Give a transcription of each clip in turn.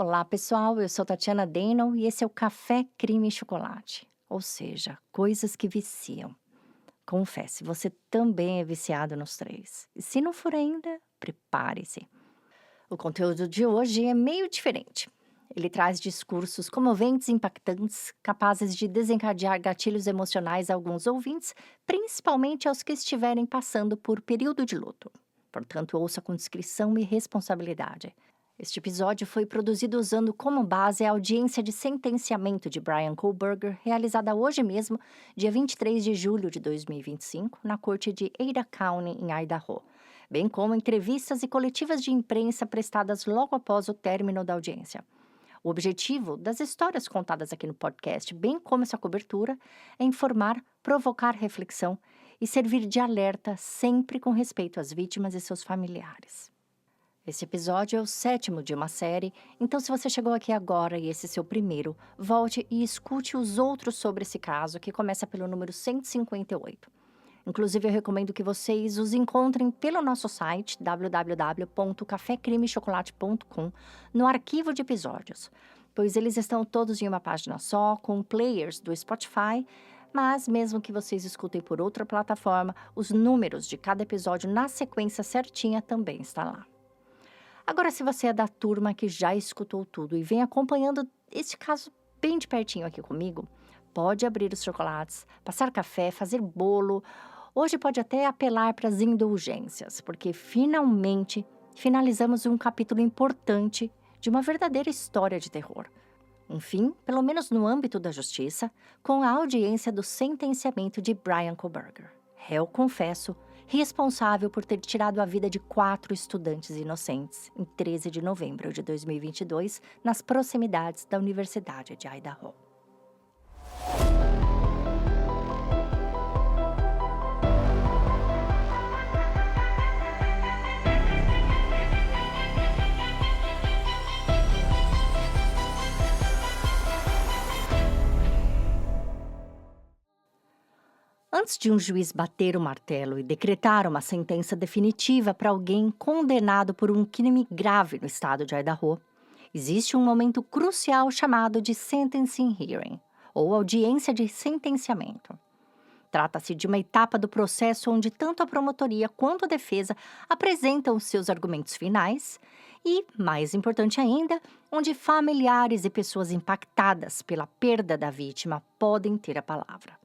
Olá, pessoal. Eu sou Tatiana Deno e esse é o Café Crime e Chocolate. Ou seja, coisas que viciam. Confesse, você também é viciado nos três. E se não for ainda, prepare-se. O conteúdo de hoje é meio diferente. Ele traz discursos comoventes e impactantes, capazes de desencadear gatilhos emocionais a alguns ouvintes, principalmente aos que estiverem passando por período de luto. Portanto, ouça com discrição e responsabilidade. Este episódio foi produzido usando como base a audiência de sentenciamento de Bryan Kohberger, realizada hoje mesmo, dia 23 de julho de 2025, na corte de Ada County, em Idaho, bem como entrevistas e coletivas de imprensa prestadas logo após o término da audiência. O objetivo das histórias contadas aqui no podcast, bem como essa cobertura, é informar, provocar reflexão e servir de alerta sempre com respeito às vítimas e seus familiares. Esse episódio é o 7º de uma série, então se você chegou aqui agora e esse é seu primeiro, volte e escute os outros sobre esse caso, que começa pelo número 158. Inclusive, eu recomendo que vocês os encontrem pelo nosso site, www.cafecrimechocolate.com, no arquivo de episódios, pois eles estão todos em uma página só, com players do Spotify, mas mesmo que vocês escutem por outra plataforma, os números de cada episódio na sequência certinha também está lá. Agora, se você é da turma que já escutou tudo e vem acompanhando este caso bem de pertinho aqui comigo, pode abrir os chocolates, passar café, fazer bolo. Hoje pode até apelar para as indulgências, porque finalmente finalizamos um capítulo importante de uma verdadeira história de terror. Enfim, pelo menos no âmbito da justiça, com a audiência do sentenciamento de Bryan Kohberger, réu confesso, responsável por ter tirado a vida de 4 estudantes inocentes em 13 de novembro de 2022, nas proximidades da Universidade de Idaho. Antes de um juiz bater o martelo e decretar uma sentença definitiva para alguém condenado por um crime grave no estado de Idaho, existe um momento crucial chamado de sentencing hearing, ou audiência de sentenciamento. Trata-se de uma etapa do processo onde tanto a promotoria quanto a defesa apresentam os seus argumentos finais e, mais importante ainda, onde familiares e pessoas impactadas pela perda da vítima podem ter a palavra.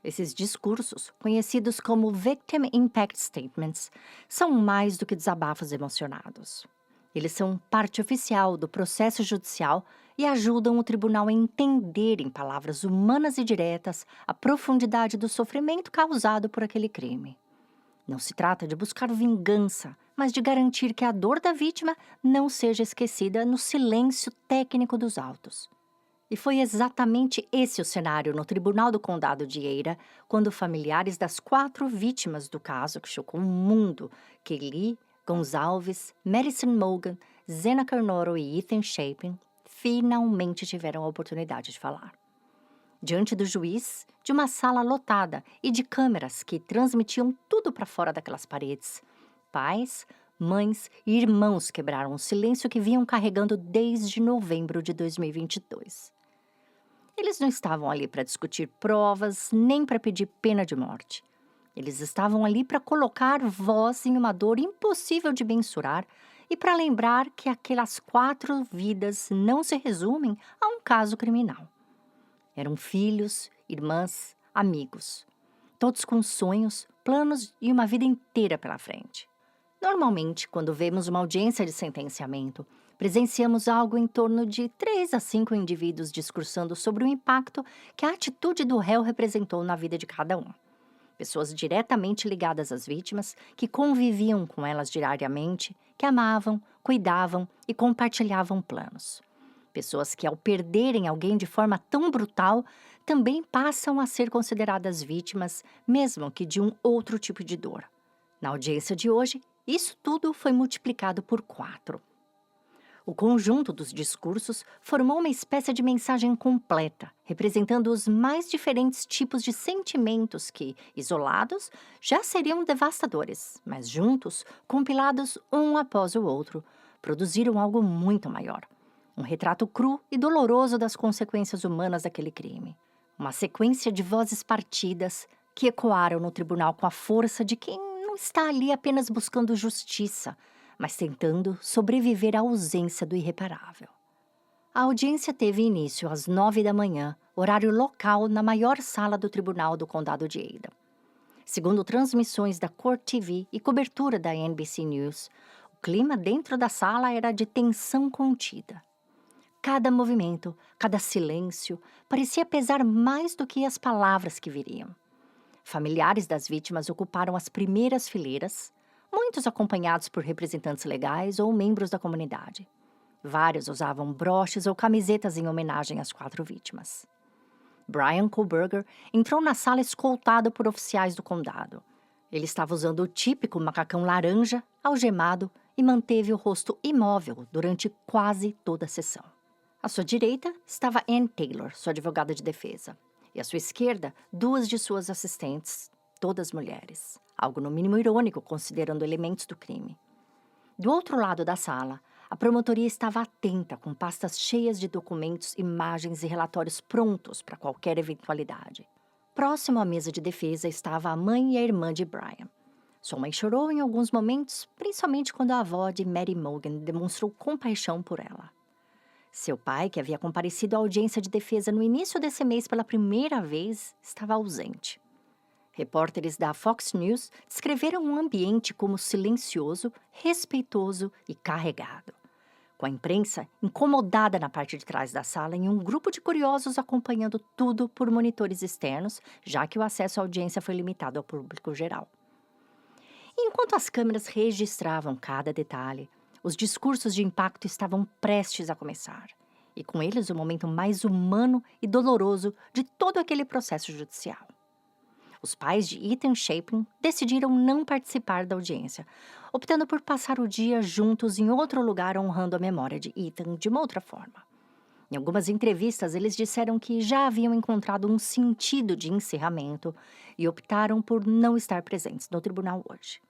Esses discursos, conhecidos como Victim Impact Statements, são mais do que desabafos emocionados. Eles são parte oficial do processo judicial e ajudam o tribunal a entender, em palavras humanas e diretas, a profundidade do sofrimento causado por aquele crime. Não se trata de buscar vingança, mas de garantir que a dor da vítima não seja esquecida no silêncio técnico dos autos. E foi exatamente esse o cenário no Tribunal do Condado de Ada, quando familiares das 4 vítimas do caso que chocou o mundo, Kaylee Goncalves, Madison Mogen, Zena Carnoro e Ethan Chapin, finalmente tiveram a oportunidade de falar. Diante do juiz, de uma sala lotada e de câmeras que transmitiam tudo para fora daquelas paredes, pais, mães e irmãos quebraram o silêncio que vinham carregando desde novembro de 2022. Eles não estavam ali para discutir provas, nem para pedir pena de morte. Eles estavam ali para colocar voz em uma dor impossível de mensurar e para lembrar que aquelas 4 vidas não se resumem a um caso criminal. Eram filhos, irmãs, amigos, todos com sonhos, planos e uma vida inteira pela frente. Normalmente, quando vemos uma audiência de sentenciamento, presenciamos algo em torno de 3 a 5 indivíduos discursando sobre o impacto que a atitude do réu representou na vida de cada um. Pessoas diretamente ligadas às vítimas, que conviviam com elas diariamente, que amavam, cuidavam e compartilhavam planos. Pessoas que, ao perderem alguém de forma tão brutal, também passam a ser consideradas vítimas, mesmo que de um outro tipo de dor. Na audiência de hoje, isso tudo foi multiplicado por 4. O conjunto dos discursos formou uma espécie de mensagem completa, representando os mais diferentes tipos de sentimentos que, isolados, já seriam devastadores, mas juntos, compilados um após o outro, produziram algo muito maior. Um retrato cru e doloroso das consequências humanas daquele crime. Uma sequência de vozes partidas que ecoaram no tribunal com a força de quem não está ali apenas buscando justiça, mas tentando sobreviver à ausência do irreparável. A audiência teve início às 9 da manhã, horário local na maior sala do tribunal do condado de Ada. Segundo transmissões da Court TV e cobertura da NBC News, o clima dentro da sala era de tensão contida. Cada movimento, cada silêncio, parecia pesar mais do que as palavras que viriam. Familiares das vítimas ocuparam as primeiras fileiras, muitos acompanhados por representantes legais ou membros da comunidade. Vários usavam broches ou camisetas em homenagem às 4 vítimas. Bryan Kohberger entrou na sala escoltado por oficiais do condado. Ele estava usando o típico macacão laranja, algemado, e manteve o rosto imóvel durante quase toda a sessão. À sua direita estava Ann Taylor, sua advogada de defesa, e à sua esquerda, 2 de suas assistentes, todas mulheres, algo no mínimo irônico considerando elementos do crime. Do outro lado da sala, a promotoria estava atenta, com pastas cheias de documentos, imagens e relatórios prontos para qualquer eventualidade. Próximo à mesa de defesa estava a mãe e a irmã de Bryan. Sua mãe chorou em alguns momentos, principalmente quando a avó de Mary Mogan demonstrou compaixão por ela. Seu pai, que havia comparecido à audiência de defesa no início desse mês pela primeira vez, estava ausente. Repórteres da Fox News descreveram um ambiente como silencioso, respeitoso e carregado, com a imprensa incomodada na parte de trás da sala e um grupo de curiosos acompanhando tudo por monitores externos, já que o acesso à audiência foi limitado ao público geral. Enquanto as câmeras registravam cada detalhe, os discursos de impacto estavam prestes a começar, e com eles o momento mais humano e doloroso de todo aquele processo judicial. Os pais de Ethan Chapin decidiram não participar da audiência, optando por passar o dia juntos em outro lugar honrando a memória de Ethan de uma outra forma. Em algumas entrevistas, eles disseram que já haviam encontrado um sentido de encerramento e optaram por não estar presentes no tribunal hoje.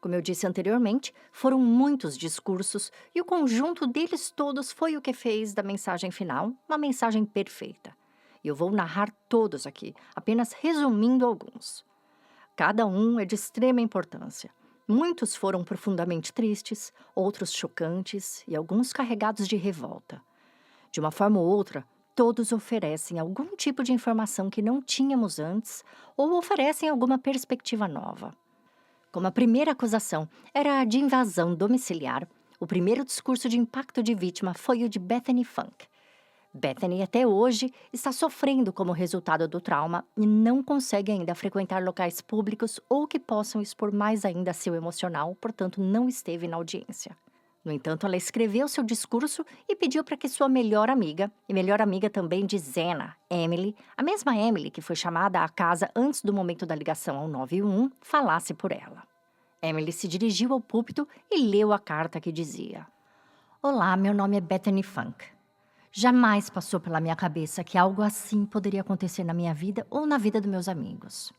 Como eu disse anteriormente, foram muitos discursos e o conjunto deles todos foi o que fez da mensagem final uma mensagem perfeita. E eu vou narrar todos aqui, apenas resumindo alguns. Cada um é de extrema importância. Muitos foram profundamente tristes, outros chocantes e alguns carregados de revolta. De uma forma ou outra, todos oferecem algum tipo de informação que não tínhamos antes ou oferecem alguma perspectiva nova. Como a primeira acusação era a de invasão domiciliar, o primeiro discurso de impacto de vítima foi o de Bethany Funk. Bethany, até hoje, está sofrendo como resultado do trauma e não consegue ainda frequentar locais públicos ou que possam expor mais ainda seu emocional, portanto, não esteve na audiência. No entanto, ela escreveu seu discurso e pediu para que sua melhor amiga, e melhor amiga também de Zena, Emily, a mesma Emily que foi chamada à casa antes do momento da ligação ao 911, falasse por ela. Emily se dirigiu ao púlpito e leu a carta que dizia: Olá, meu nome é Bethany Funk. Jamais passou pela minha cabeça que algo assim poderia acontecer na minha vida ou na vida dos meus amigos.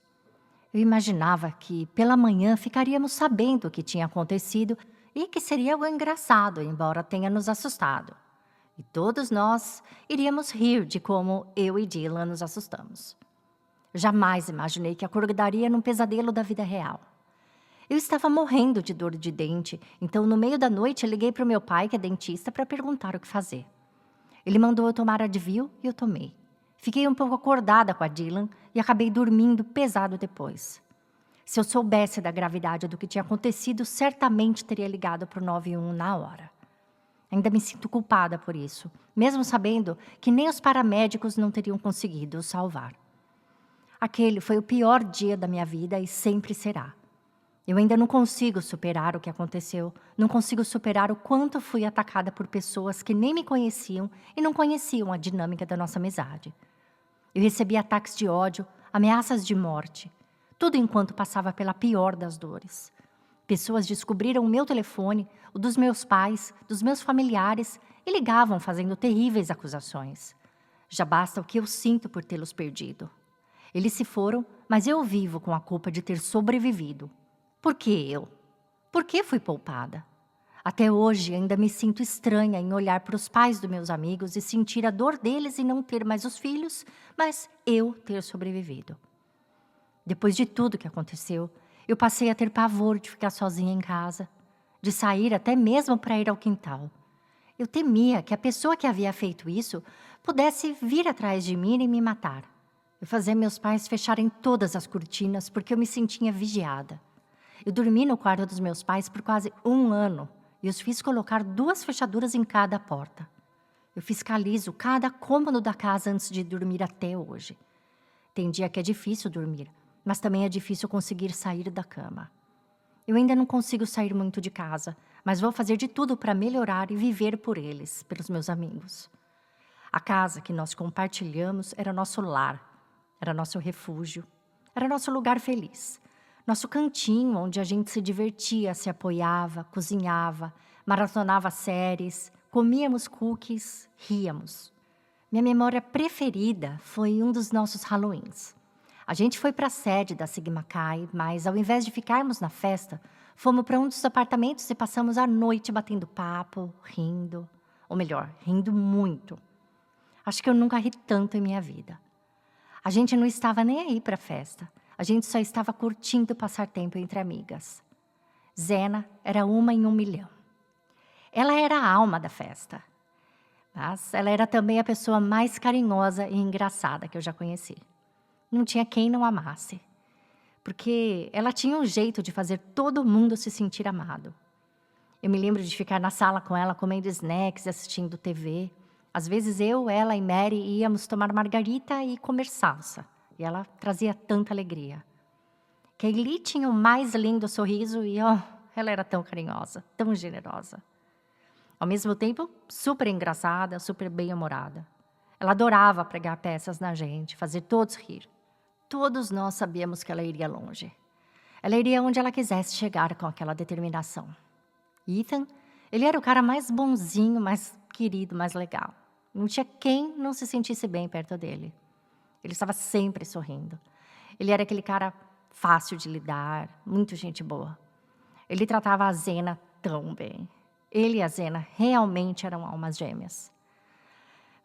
Eu imaginava que, pela manhã, ficaríamos sabendo o que tinha acontecido e que seria algo engraçado, embora tenha nos assustado. E todos nós iríamos rir de como eu e Dylan nos assustamos. Jamais imaginei que acordaria num pesadelo da vida real. Eu estava morrendo de dor de dente, então no meio da noite eu liguei para o meu pai, que é dentista, para perguntar o que fazer. Ele mandou eu tomar Advil e eu tomei. Fiquei um pouco acordada com a Dylan e acabei dormindo pesado depois. Se eu soubesse da gravidade do que tinha acontecido, certamente teria ligado para o 911 na hora. Ainda me sinto culpada por isso, mesmo sabendo que nem os paramédicos não teriam conseguido o salvar. Aquele foi o pior dia da minha vida e sempre será. Eu ainda não consigo superar o que aconteceu, não consigo superar o quanto fui atacada por pessoas que nem me conheciam e não conheciam a dinâmica da nossa amizade. Eu recebi ataques de ódio, ameaças de morte, tudo enquanto passava pela pior das dores. Pessoas descobriram o meu telefone, o dos meus pais, dos meus familiares e ligavam fazendo terríveis acusações. Já basta o que eu sinto por tê-los perdido. Eles se foram, mas eu vivo com a culpa de ter sobrevivido. Por que eu? Por que fui poupada? Até hoje, ainda me sinto estranha em olhar para os pais dos meus amigos e sentir a dor deles em não ter mais os filhos, mas eu ter sobrevivido. Depois de tudo que aconteceu, eu passei a ter pavor de ficar sozinha em casa, de sair até mesmo para ir ao quintal. Eu temia que a pessoa que havia feito isso pudesse vir atrás de mim e me matar. Eu fazia meus pais fecharem todas as cortinas porque eu me sentia vigiada. Eu dormi no quarto dos meus pais por quase 1 ano e os fiz colocar 2 fechaduras em cada porta. Eu fiscalizo cada cômodo da casa antes de dormir até hoje. Tem dia que é difícil dormir, mas também é difícil conseguir sair da cama. Eu ainda não consigo sair muito de casa, mas vou fazer de tudo para melhorar e viver por eles, pelos meus amigos. A casa que nós compartilhamos era nosso lar, era nosso refúgio, era nosso lugar feliz. Nosso cantinho onde a gente se divertia, se apoiava, cozinhava, maratonava séries, comíamos cookies, ríamos. Minha memória preferida foi um dos nossos Halloweens. A gente foi para a sede da Sigma Chi, mas ao invés de ficarmos na festa, fomos para um dos apartamentos e passamos a noite batendo papo, rindo. Ou melhor, rindo muito. Acho que eu nunca ri tanto em minha vida. A gente não estava nem aí para a festa. A gente só estava curtindo passar tempo entre amigas. Zena era uma em 1 milhão. Ela era a alma da festa. Mas ela era também a pessoa mais carinhosa e engraçada que eu já conheci. Não tinha quem não amasse. Porque ela tinha um jeito de fazer todo mundo se sentir amado. Eu me lembro de ficar na sala com ela comendo snacks e assistindo TV. Às vezes eu, ela e Mary íamos tomar margarita e comer salsa. E ela trazia tanta alegria. Kaylee tinha o mais lindo sorriso e, ela era tão carinhosa, tão generosa. Ao mesmo tempo, super engraçada, super bem-humorada. Ela adorava pregar peças na gente, fazer todos rir. Todos nós sabíamos que ela iria longe. Ela iria onde ela quisesse chegar com aquela determinação. Ethan, ele era o cara mais bonzinho, mais querido, mais legal. Não tinha quem não se sentisse bem perto dele. Ele estava sempre sorrindo. Ele era aquele cara fácil de lidar, muito gente boa. Ele tratava a Zena tão bem. Ele e a Zena realmente eram almas gêmeas.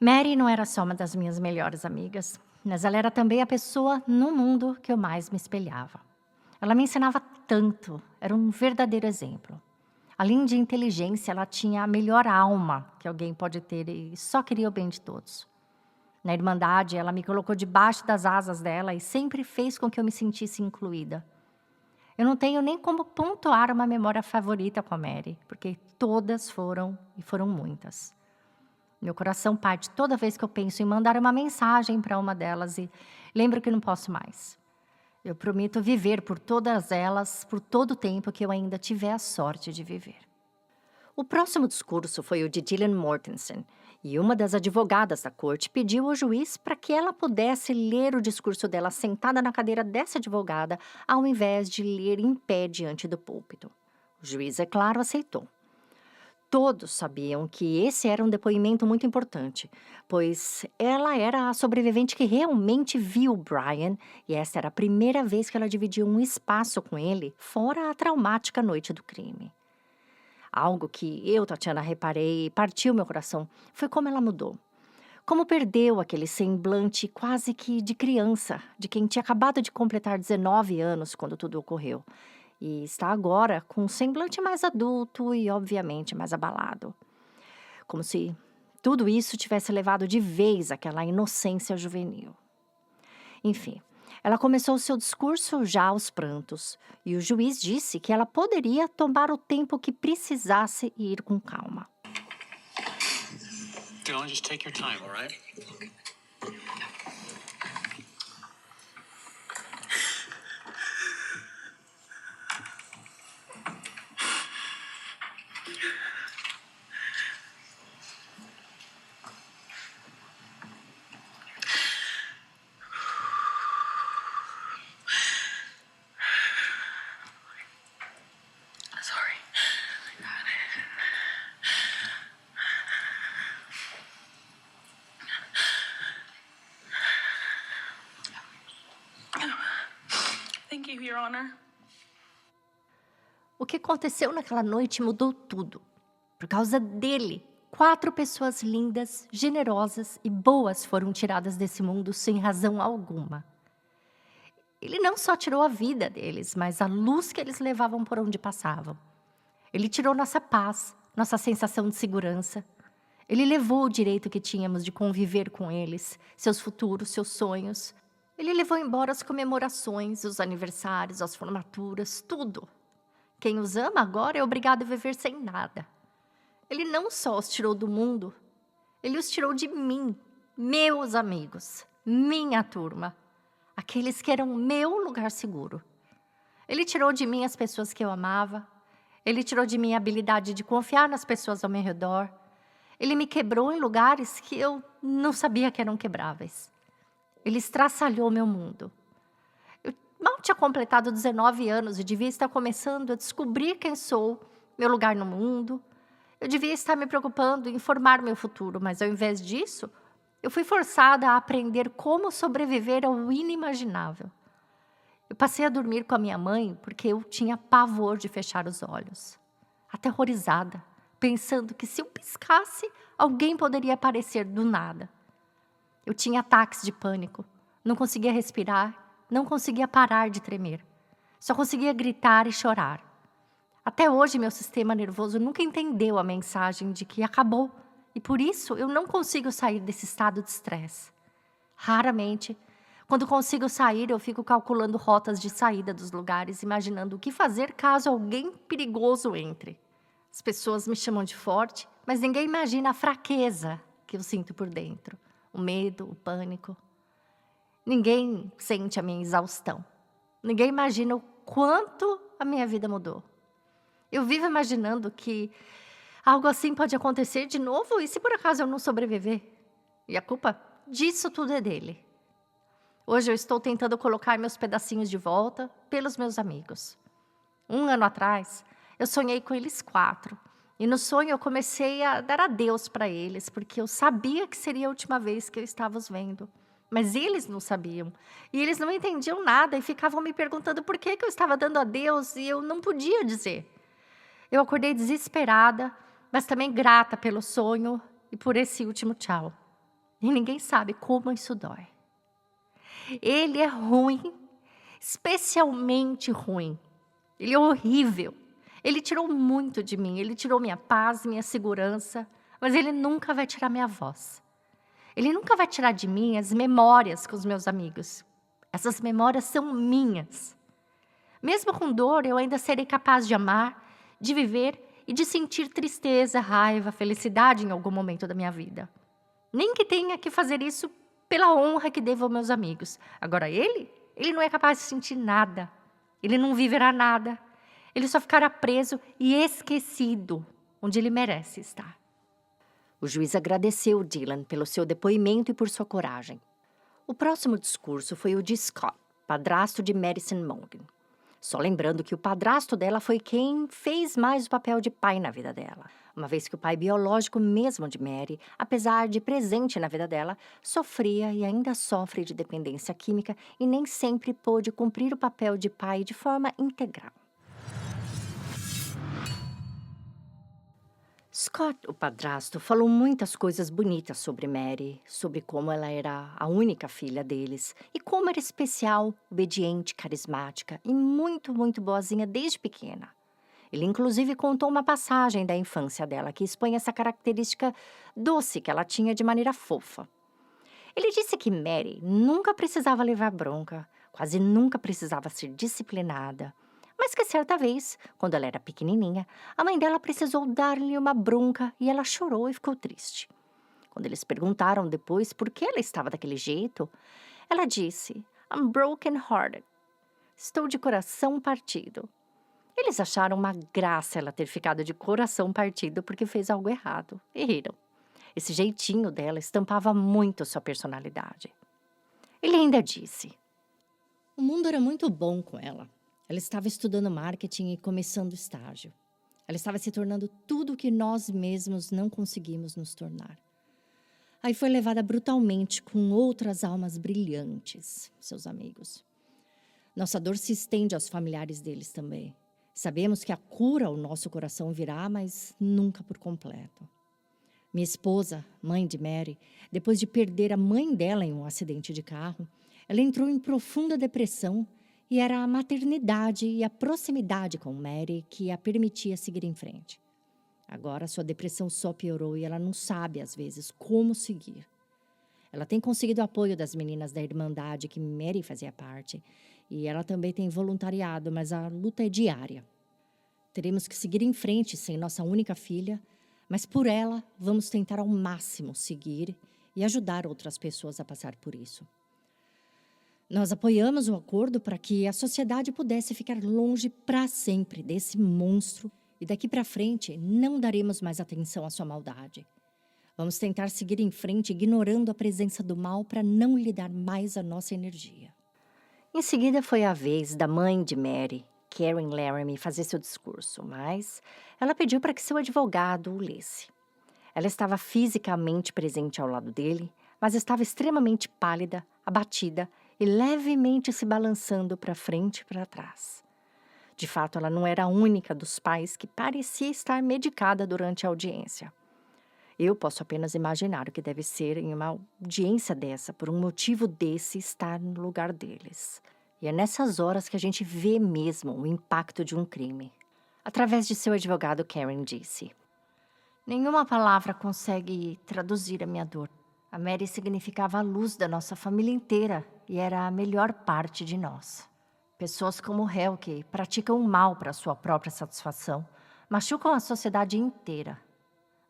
Mary não era só uma das minhas melhores amigas, mas ela era também a pessoa no mundo que eu mais me espelhava. Ela me ensinava tanto, era um verdadeiro exemplo. Além de inteligência, ela tinha a melhor alma que alguém pode ter e só queria o bem de todos. Na Irmandade, ela me colocou debaixo das asas dela e sempre fez com que eu me sentisse incluída. Eu não tenho nem como pontuar uma memória favorita com a Mary, porque todas foram e foram muitas. Meu coração parte toda vez que eu penso em mandar uma mensagem para uma delas e lembro que não posso mais. Eu prometo viver por todas elas, por todo o tempo que eu ainda tiver a sorte de viver. O próximo discurso foi o de Gillian Mortensen, e uma das advogadas da corte pediu ao juiz para que ela pudesse ler o discurso dela sentada na cadeira dessa advogada, ao invés de ler em pé diante do púlpito. O juiz, é claro, aceitou. Todos sabiam que esse era um depoimento muito importante, pois ela era a sobrevivente que realmente viu Brian, e essa era a primeira vez que ela dividiu um espaço com ele, fora a traumática noite do crime. Algo que eu, Tatiana, reparei e partiu meu coração foi como ela mudou. Como perdeu aquele semblante quase que de criança, de quem tinha acabado de completar 19 anos quando tudo ocorreu. E está agora com um semblante mais adulto e, obviamente, mais abalado. Como se tudo isso tivesse levado de vez aquela inocência juvenil. Enfim, ela começou o seu discurso já aos prantos, e o juiz disse que ela poderia tomar o tempo que precisasse e ir com calma. Dylan, just take your time, all right? Sorry. O que aconteceu naquela noite mudou tudo. Por causa dele, 4 pessoas lindas, generosas e boas foram tiradas desse mundo sem razão alguma. Ele não só tirou a vida deles, mas a luz que eles levavam por onde passavam. Ele tirou nossa paz, nossa sensação de segurança. Ele levou o direito que tínhamos de conviver com eles, seus futuros, seus sonhos. Ele levou embora as comemorações, os aniversários, as formaturas, tudo. Quem os ama agora é obrigado a viver sem nada. Ele não só os tirou do mundo, ele os tirou de mim, meus amigos, minha turma, aqueles que eram meu lugar seguro. Ele tirou de mim as pessoas que eu amava, ele tirou de mim a habilidade de confiar nas pessoas ao meu redor. Ele me quebrou em lugares que eu não sabia que eram quebráveis. Ele estraçalhou meu mundo. Eu mal tinha completado 19 anos e devia estar começando a descobrir quem sou, meu lugar no mundo. Eu devia estar me preocupando em formar meu futuro, mas ao invés disso, eu fui forçada a aprender como sobreviver ao inimaginável. Eu passei a dormir com a minha mãe porque eu tinha pavor de fechar os olhos. Aterrorizada, pensando que se eu piscasse, alguém poderia aparecer do nada. Eu tinha ataques de pânico, não conseguia respirar, não conseguia parar de tremer. Só conseguia gritar e chorar. Até hoje, meu sistema nervoso nunca entendeu a mensagem de que acabou, e por isso eu não consigo sair desse estado de estresse. Raramente, quando consigo sair, eu fico calculando rotas de saída dos lugares, imaginando o que fazer caso alguém perigoso entre. As pessoas me chamam de forte, mas ninguém imagina a fraqueza que eu sinto por dentro. O medo, o pânico. Ninguém sente a minha exaustão. Ninguém imagina o quanto a minha vida mudou. Eu vivo imaginando que algo assim pode acontecer de novo e se por acaso eu não sobreviver. E a culpa disso tudo é dele. Hoje eu estou tentando colocar meus pedacinhos de volta pelos meus amigos. 1 ano atrás, eu sonhei com eles 4. E no sonho eu comecei a dar adeus para eles, porque eu sabia que seria a última vez que eu estava os vendo. Mas eles não sabiam. E eles não entendiam nada e ficavam me perguntando por que eu estava dando adeus e eu não podia dizer. Eu acordei desesperada, mas também grata pelo sonho e por esse último tchau. E ninguém sabe como isso dói. Ele é ruim, especialmente ruim. Ele é horrível. Ele tirou muito de mim. Ele tirou minha paz, minha segurança, mas ele nunca vai tirar minha voz. Ele nunca vai tirar de mim as memórias com os meus amigos. Essas memórias são minhas. Mesmo com dor, eu ainda serei capaz de amar, de viver e de sentir tristeza, raiva, felicidade em algum momento da minha vida. Nem que tenha que fazer isso pela honra que devo aos meus amigos. Agora ele não é capaz de sentir nada. Ele não viverá nada. Ele só ficará preso e esquecido, onde ele merece estar. O juiz agradeceu Dylan pelo seu depoimento e por sua coragem. O próximo discurso foi o de Scott, padrasto de Madison Mongan. Só lembrando que o padrasto dela foi quem fez mais o papel de pai na vida dela, uma vez que o pai biológico mesmo de Mary, apesar de presente na vida dela, sofria e ainda sofre de dependência química e nem sempre pôde cumprir o papel de pai de forma integral. Scott, o padrasto, falou muitas coisas bonitas sobre Mary, sobre como ela era a única filha deles e como era especial, obediente, carismática e muito, muito boazinha desde pequena. Ele inclusive contou uma passagem da infância dela que expõe essa característica doce que ela tinha de maneira fofa. Ele disse que Mary nunca precisava levar bronca, quase nunca precisava ser disciplinada, mas que certa vez, quando ela era pequenininha, a mãe dela precisou dar-lhe uma bronca e ela chorou e ficou triste. Quando eles perguntaram depois por que ela estava daquele jeito, ela disse, "I'm broken-hearted. Estou de coração partido." Eles acharam uma graça ela ter ficado de coração partido porque fez algo errado. E riram. Esse jeitinho dela estampava muito sua personalidade. Ele ainda disse, "O mundo era muito bom com ela. Ela estava estudando marketing e começando o estágio. Ela estava se tornando tudo o que nós mesmos não conseguimos nos tornar. Aí foi levada brutalmente com outras almas brilhantes, seus amigos. Nossa dor se estende aos familiares deles também. Sabemos que a cura ao nosso coração virá, mas nunca por completo. Minha esposa, mãe de Mary, depois de perder a mãe dela em um acidente de carro, ela entrou em profunda depressão e era a maternidade e a proximidade com Mary que a permitia seguir em frente. Agora sua depressão só piorou e ela não sabe, às vezes, como seguir. Ela tem conseguido o apoio das meninas da Irmandade que Mary fazia parte e ela também tem voluntariado, mas a luta é diária. Teremos que seguir em frente sem nossa única filha, mas por ela vamos tentar ao máximo seguir e ajudar outras pessoas a passar por isso. Nós apoiamos o acordo para que a sociedade pudesse ficar longe para sempre desse monstro e daqui para frente não daremos mais atenção à sua maldade. Vamos tentar seguir em frente ignorando a presença do mal para não lhe dar mais a nossa energia. Em seguida foi a vez da mãe de Mary, Karen Laramie, fazer seu discurso, mas ela pediu para que seu advogado o lesse. Ela estava fisicamente presente ao lado dele, mas estava extremamente pálida, abatida e levemente se balançando para frente e para trás. De fato, ela não era a única dos pais que parecia estar medicada durante a audiência. Eu posso apenas imaginar o que deve ser em uma audiência dessa, por um motivo desse, estar no lugar deles. E é nessas horas que a gente vê mesmo o impacto de um crime. Através de seu advogado, Karen disse: "Nenhuma palavra consegue traduzir a minha dor. A Mary significava a luz da nossa família inteira e era a melhor parte de nós. Pessoas como Hel, que praticam o mal para sua própria satisfação, machucam a sociedade inteira.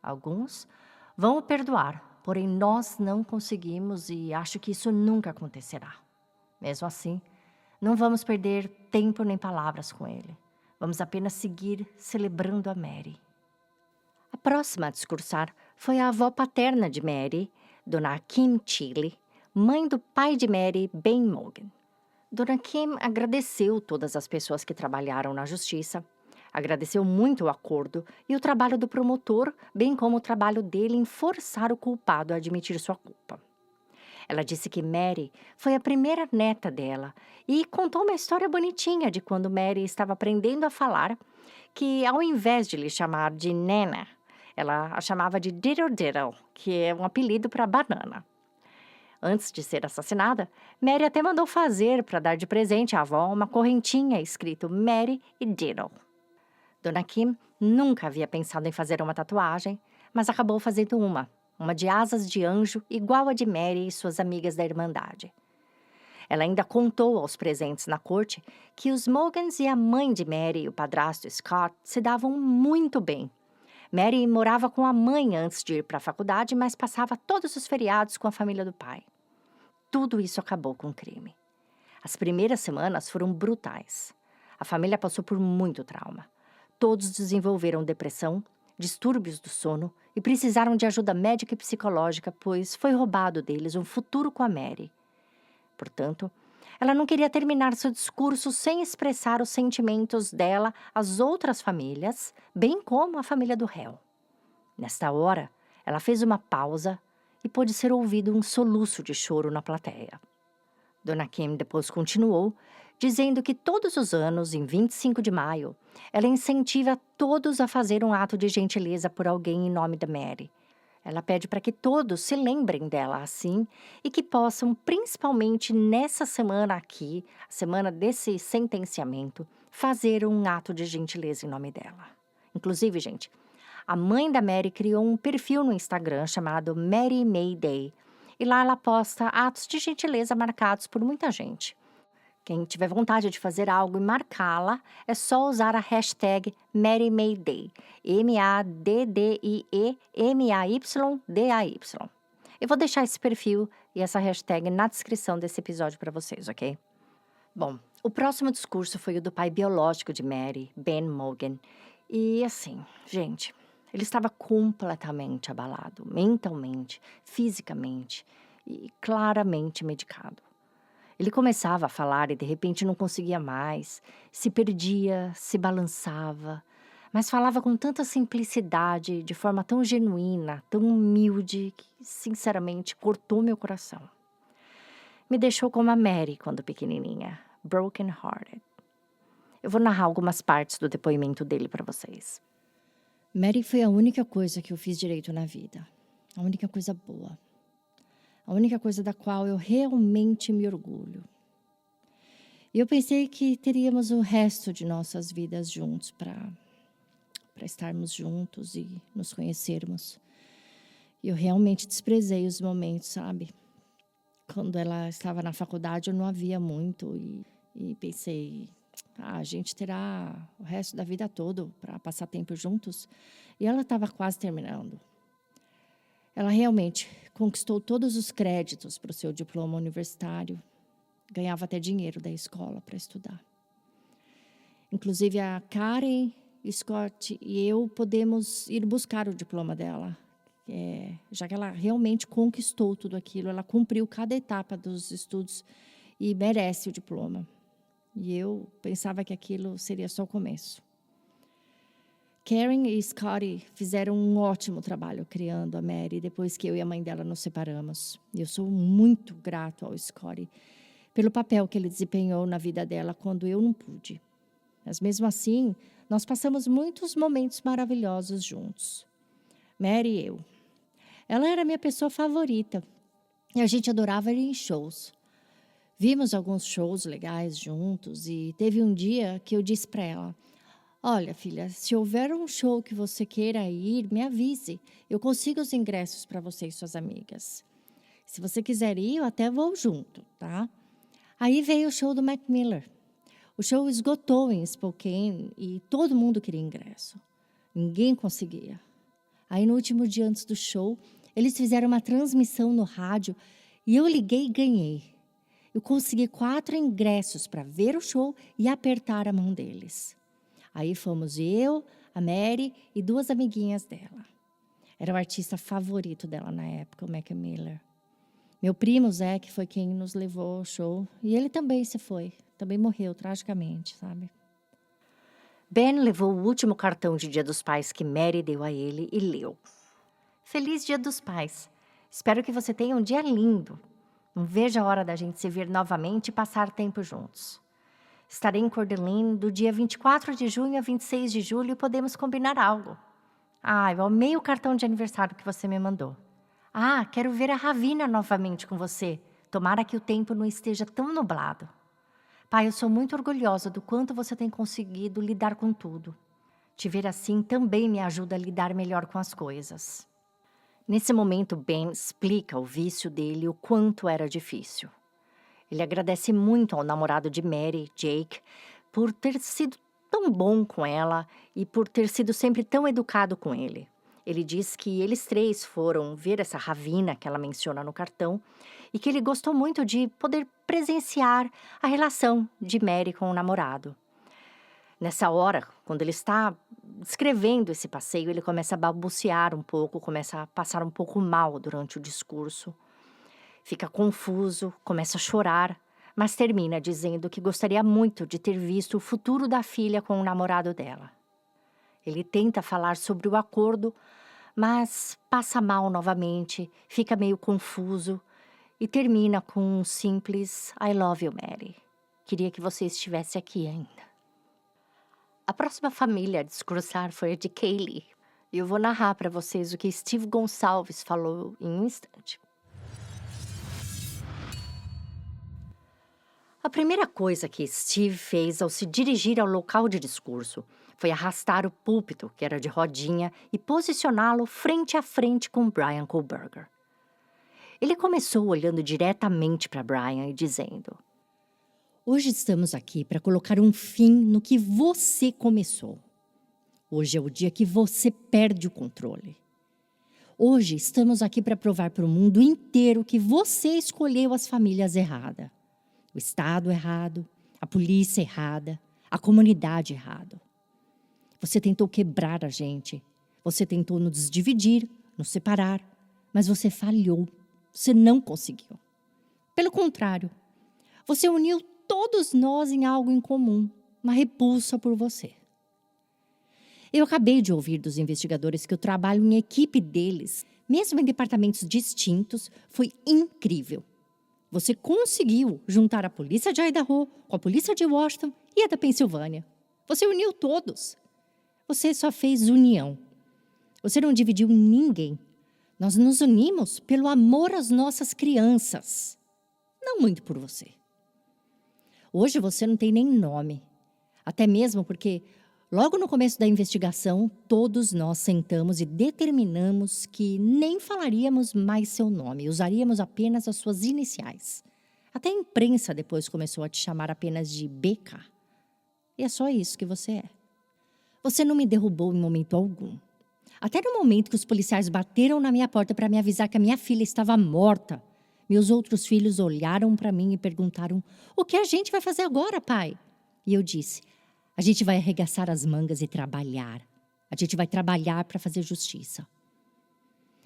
Alguns vão o perdoar, porém nós não conseguimos e acho que isso nunca acontecerá. Mesmo assim, não vamos perder tempo nem palavras com ele. Vamos apenas seguir celebrando a Mary." A próxima a discursar foi a avó paterna de Mary, Dona Kim Chile, mãe do pai de Mary, Ben Mogan. Dona Kim agradeceu todas as pessoas que trabalharam na justiça, agradeceu muito o acordo e o trabalho do promotor, bem como o trabalho dele em forçar o culpado a admitir sua culpa. Ela disse que Mary foi a primeira neta dela e contou uma história bonitinha de quando Mary estava aprendendo a falar, que ao invés de lhe chamar de Nena, ela a chamava de Diddle Diddle, que é um apelido para banana. Antes de ser assassinada, Mary até mandou fazer para dar de presente à avó uma correntinha escrito Mary e Diddle. Dona Kim nunca havia pensado em fazer uma tatuagem, mas acabou fazendo uma de asas de anjo igual a de Mary e suas amigas da Irmandade. Ela ainda contou aos presentes na corte que os Mogans e a mãe de Mary e o padrasto Scott se davam muito bem. Mary morava com a mãe antes de ir para a faculdade, mas passava todos os feriados com a família do pai. Tudo isso acabou com o crime. As primeiras semanas foram brutais. A família passou por muito trauma. Todos desenvolveram depressão, distúrbios do sono e precisaram de ajuda médica e psicológica, pois foi roubado deles um futuro com a Mary. Portanto, ela não queria terminar seu discurso sem expressar os sentimentos dela às outras famílias, bem como à família do réu. Nesta hora, ela fez uma pausa e pôde ser ouvido um soluço de choro na plateia. Dona Kim depois continuou, dizendo que todos os anos, em 25 de maio, ela incentiva todos a fazer um ato de gentileza por alguém em nome da Mary. Ela pede para que todos se lembrem dela assim e que possam, principalmente nessa semana aqui, a semana desse sentenciamento, fazer um ato de gentileza em nome dela. Inclusive, gente, a mãe da Mary criou um perfil no Instagram chamado Mary May Day e lá ela posta atos de gentileza marcados por muita gente. Quem tiver vontade de fazer algo e marcá-la, é só usar a hashtag MaryMayDay, MaDDIEMAYDAY. Eu vou deixar esse perfil e essa hashtag na descrição desse episódio para vocês, ok? Bom, o próximo discurso foi o do pai biológico de Mary, Ben Mogan. E assim, gente, ele estava completamente abalado, mentalmente, fisicamente e claramente medicado. Ele começava a falar e de repente não conseguia mais, se perdia, se balançava, mas falava com tanta simplicidade, de forma tão genuína, tão humilde, que sinceramente cortou meu coração. Me deixou como a Mary quando pequenininha, broken hearted. Eu vou narrar algumas partes do depoimento dele para vocês. Mary foi a única coisa que eu fiz direito na vida. A única coisa boa. A única coisa da qual eu realmente me orgulho. E eu pensei que teríamos o resto de nossas vidas juntos para estarmos juntos e nos conhecermos. E eu realmente desprezei os momentos, sabe? Quando ela estava na faculdade, eu não havia muito e pensei, a gente terá o resto da vida todo para passar tempo juntos. E ela estava quase terminando. Ela realmente conquistou todos os créditos para o seu diploma universitário. Ganhava até dinheiro da escola para estudar. Inclusive, a Karen, Scott e eu podemos ir buscar o diploma dela. Já que ela realmente conquistou tudo aquilo, ela cumpriu cada etapa dos estudos e merece o diploma. E eu pensava que aquilo seria só o começo. Karen e Scotty fizeram um ótimo trabalho criando a Mary depois que eu e a mãe dela nos separamos. E eu sou muito grato ao Scotty pelo papel que ele desempenhou na vida dela quando eu não pude. Mas mesmo assim, nós passamos muitos momentos maravilhosos juntos. Mary e eu. Ela era a minha pessoa favorita e a gente adorava ir em shows. Vimos alguns shows legais juntos e teve um dia que eu disse para ela, olha, filha, se houver um show que você queira ir, me avise. Eu consigo os ingressos para você e suas amigas. Se você quiser ir, eu até vou junto, tá? Aí veio o show do Mac Miller. O show esgotou em Spokane e todo mundo queria ingresso. Ninguém conseguia. Aí no último dia antes do show, eles fizeram uma transmissão no rádio e eu liguei e ganhei. Eu consegui 4 ingressos para ver o show e apertar a mão deles. Aí fomos eu, a Mary e 2 amiguinhas dela. Era o artista favorito dela na época, o Mac Miller. Meu primo, Zé, que foi quem nos levou ao show. E ele também se foi. Também morreu, tragicamente, sabe? Ben levou o último cartão de Dia dos Pais que Mary deu a ele e leu. Feliz Dia dos Pais. Espero que você tenha um dia lindo. Não vejo a hora da gente se ver novamente e passar tempo juntos. Estarei em Coeur d'Alene do dia 24 de junho a 26 de julho e podemos combinar algo. Eu amei o cartão de aniversário que você me mandou. Quero ver a Ravina novamente com você. Tomara que o tempo não esteja tão nublado. Pai, eu sou muito orgulhosa do quanto você tem conseguido lidar com tudo. Te ver assim também me ajuda a lidar melhor com as coisas. Nesse momento, Ben explica o vício dele e o quanto era difícil. Ele agradece muito ao namorado de Mary, Jake, por ter sido tão bom com ela e por ter sido sempre tão educado com ele. Ele diz que eles 3 foram ver essa Ravina que ela menciona no cartão e que ele gostou muito de poder presenciar a relação de Mary com o namorado. Nessa hora, quando ele está descrevendo esse passeio, ele começa a balbuciar um pouco, começa a passar um pouco mal durante o discurso. Fica confuso, começa a chorar, mas termina dizendo que gostaria muito de ter visto o futuro da filha com o namorado dela. Ele tenta falar sobre o acordo, mas passa mal novamente, fica meio confuso e termina com um simples I love you, Mary. Queria que você estivesse aqui ainda. A próxima família a discursar foi a de Kaylee. E eu vou narrar para vocês o que Steve Gonçalves falou em um instante. A primeira coisa que Steve fez ao se dirigir ao local de discurso foi arrastar o púlpito, que era de rodinha, e posicioná-lo frente a frente com Bryan Kohberger. Ele começou olhando diretamente para Bryan e dizendo: Hoje estamos aqui para colocar um fim no que você começou. Hoje é o dia que você perde o controle. Hoje estamos aqui para provar para o mundo inteiro que você escolheu as famílias erradas. O Estado errado, a polícia errada, a comunidade errada. Você tentou quebrar a gente. Você tentou nos dividir, nos separar. Mas você falhou. Você não conseguiu. Pelo contrário, você uniu todos nós em algo em comum, uma repulsa por você. Eu acabei de ouvir dos investigadores que o trabalho em equipe deles, mesmo em departamentos distintos, foi incrível. Você conseguiu juntar a polícia de Idaho com a polícia de Washington e a da Pensilvânia. Você uniu todos. Você só fez união. Você não dividiu ninguém. Nós nos unimos pelo amor às nossas crianças. Não muito por você. Hoje você não tem nem nome. Até mesmo porque, logo no começo da investigação, todos nós sentamos e determinamos que nem falaríamos mais seu nome. Usaríamos apenas as suas iniciais. Até a imprensa depois começou a te chamar apenas de BK. E é só isso que você é. Você não me derrubou em momento algum. Até no momento que os policiais bateram na minha porta para me avisar que a minha filha estava morta, meus outros filhos olharam para mim e perguntaram: "O que a gente vai fazer agora, pai?" E eu disse: "A gente vai arregaçar as mangas e trabalhar. A gente vai trabalhar para fazer justiça."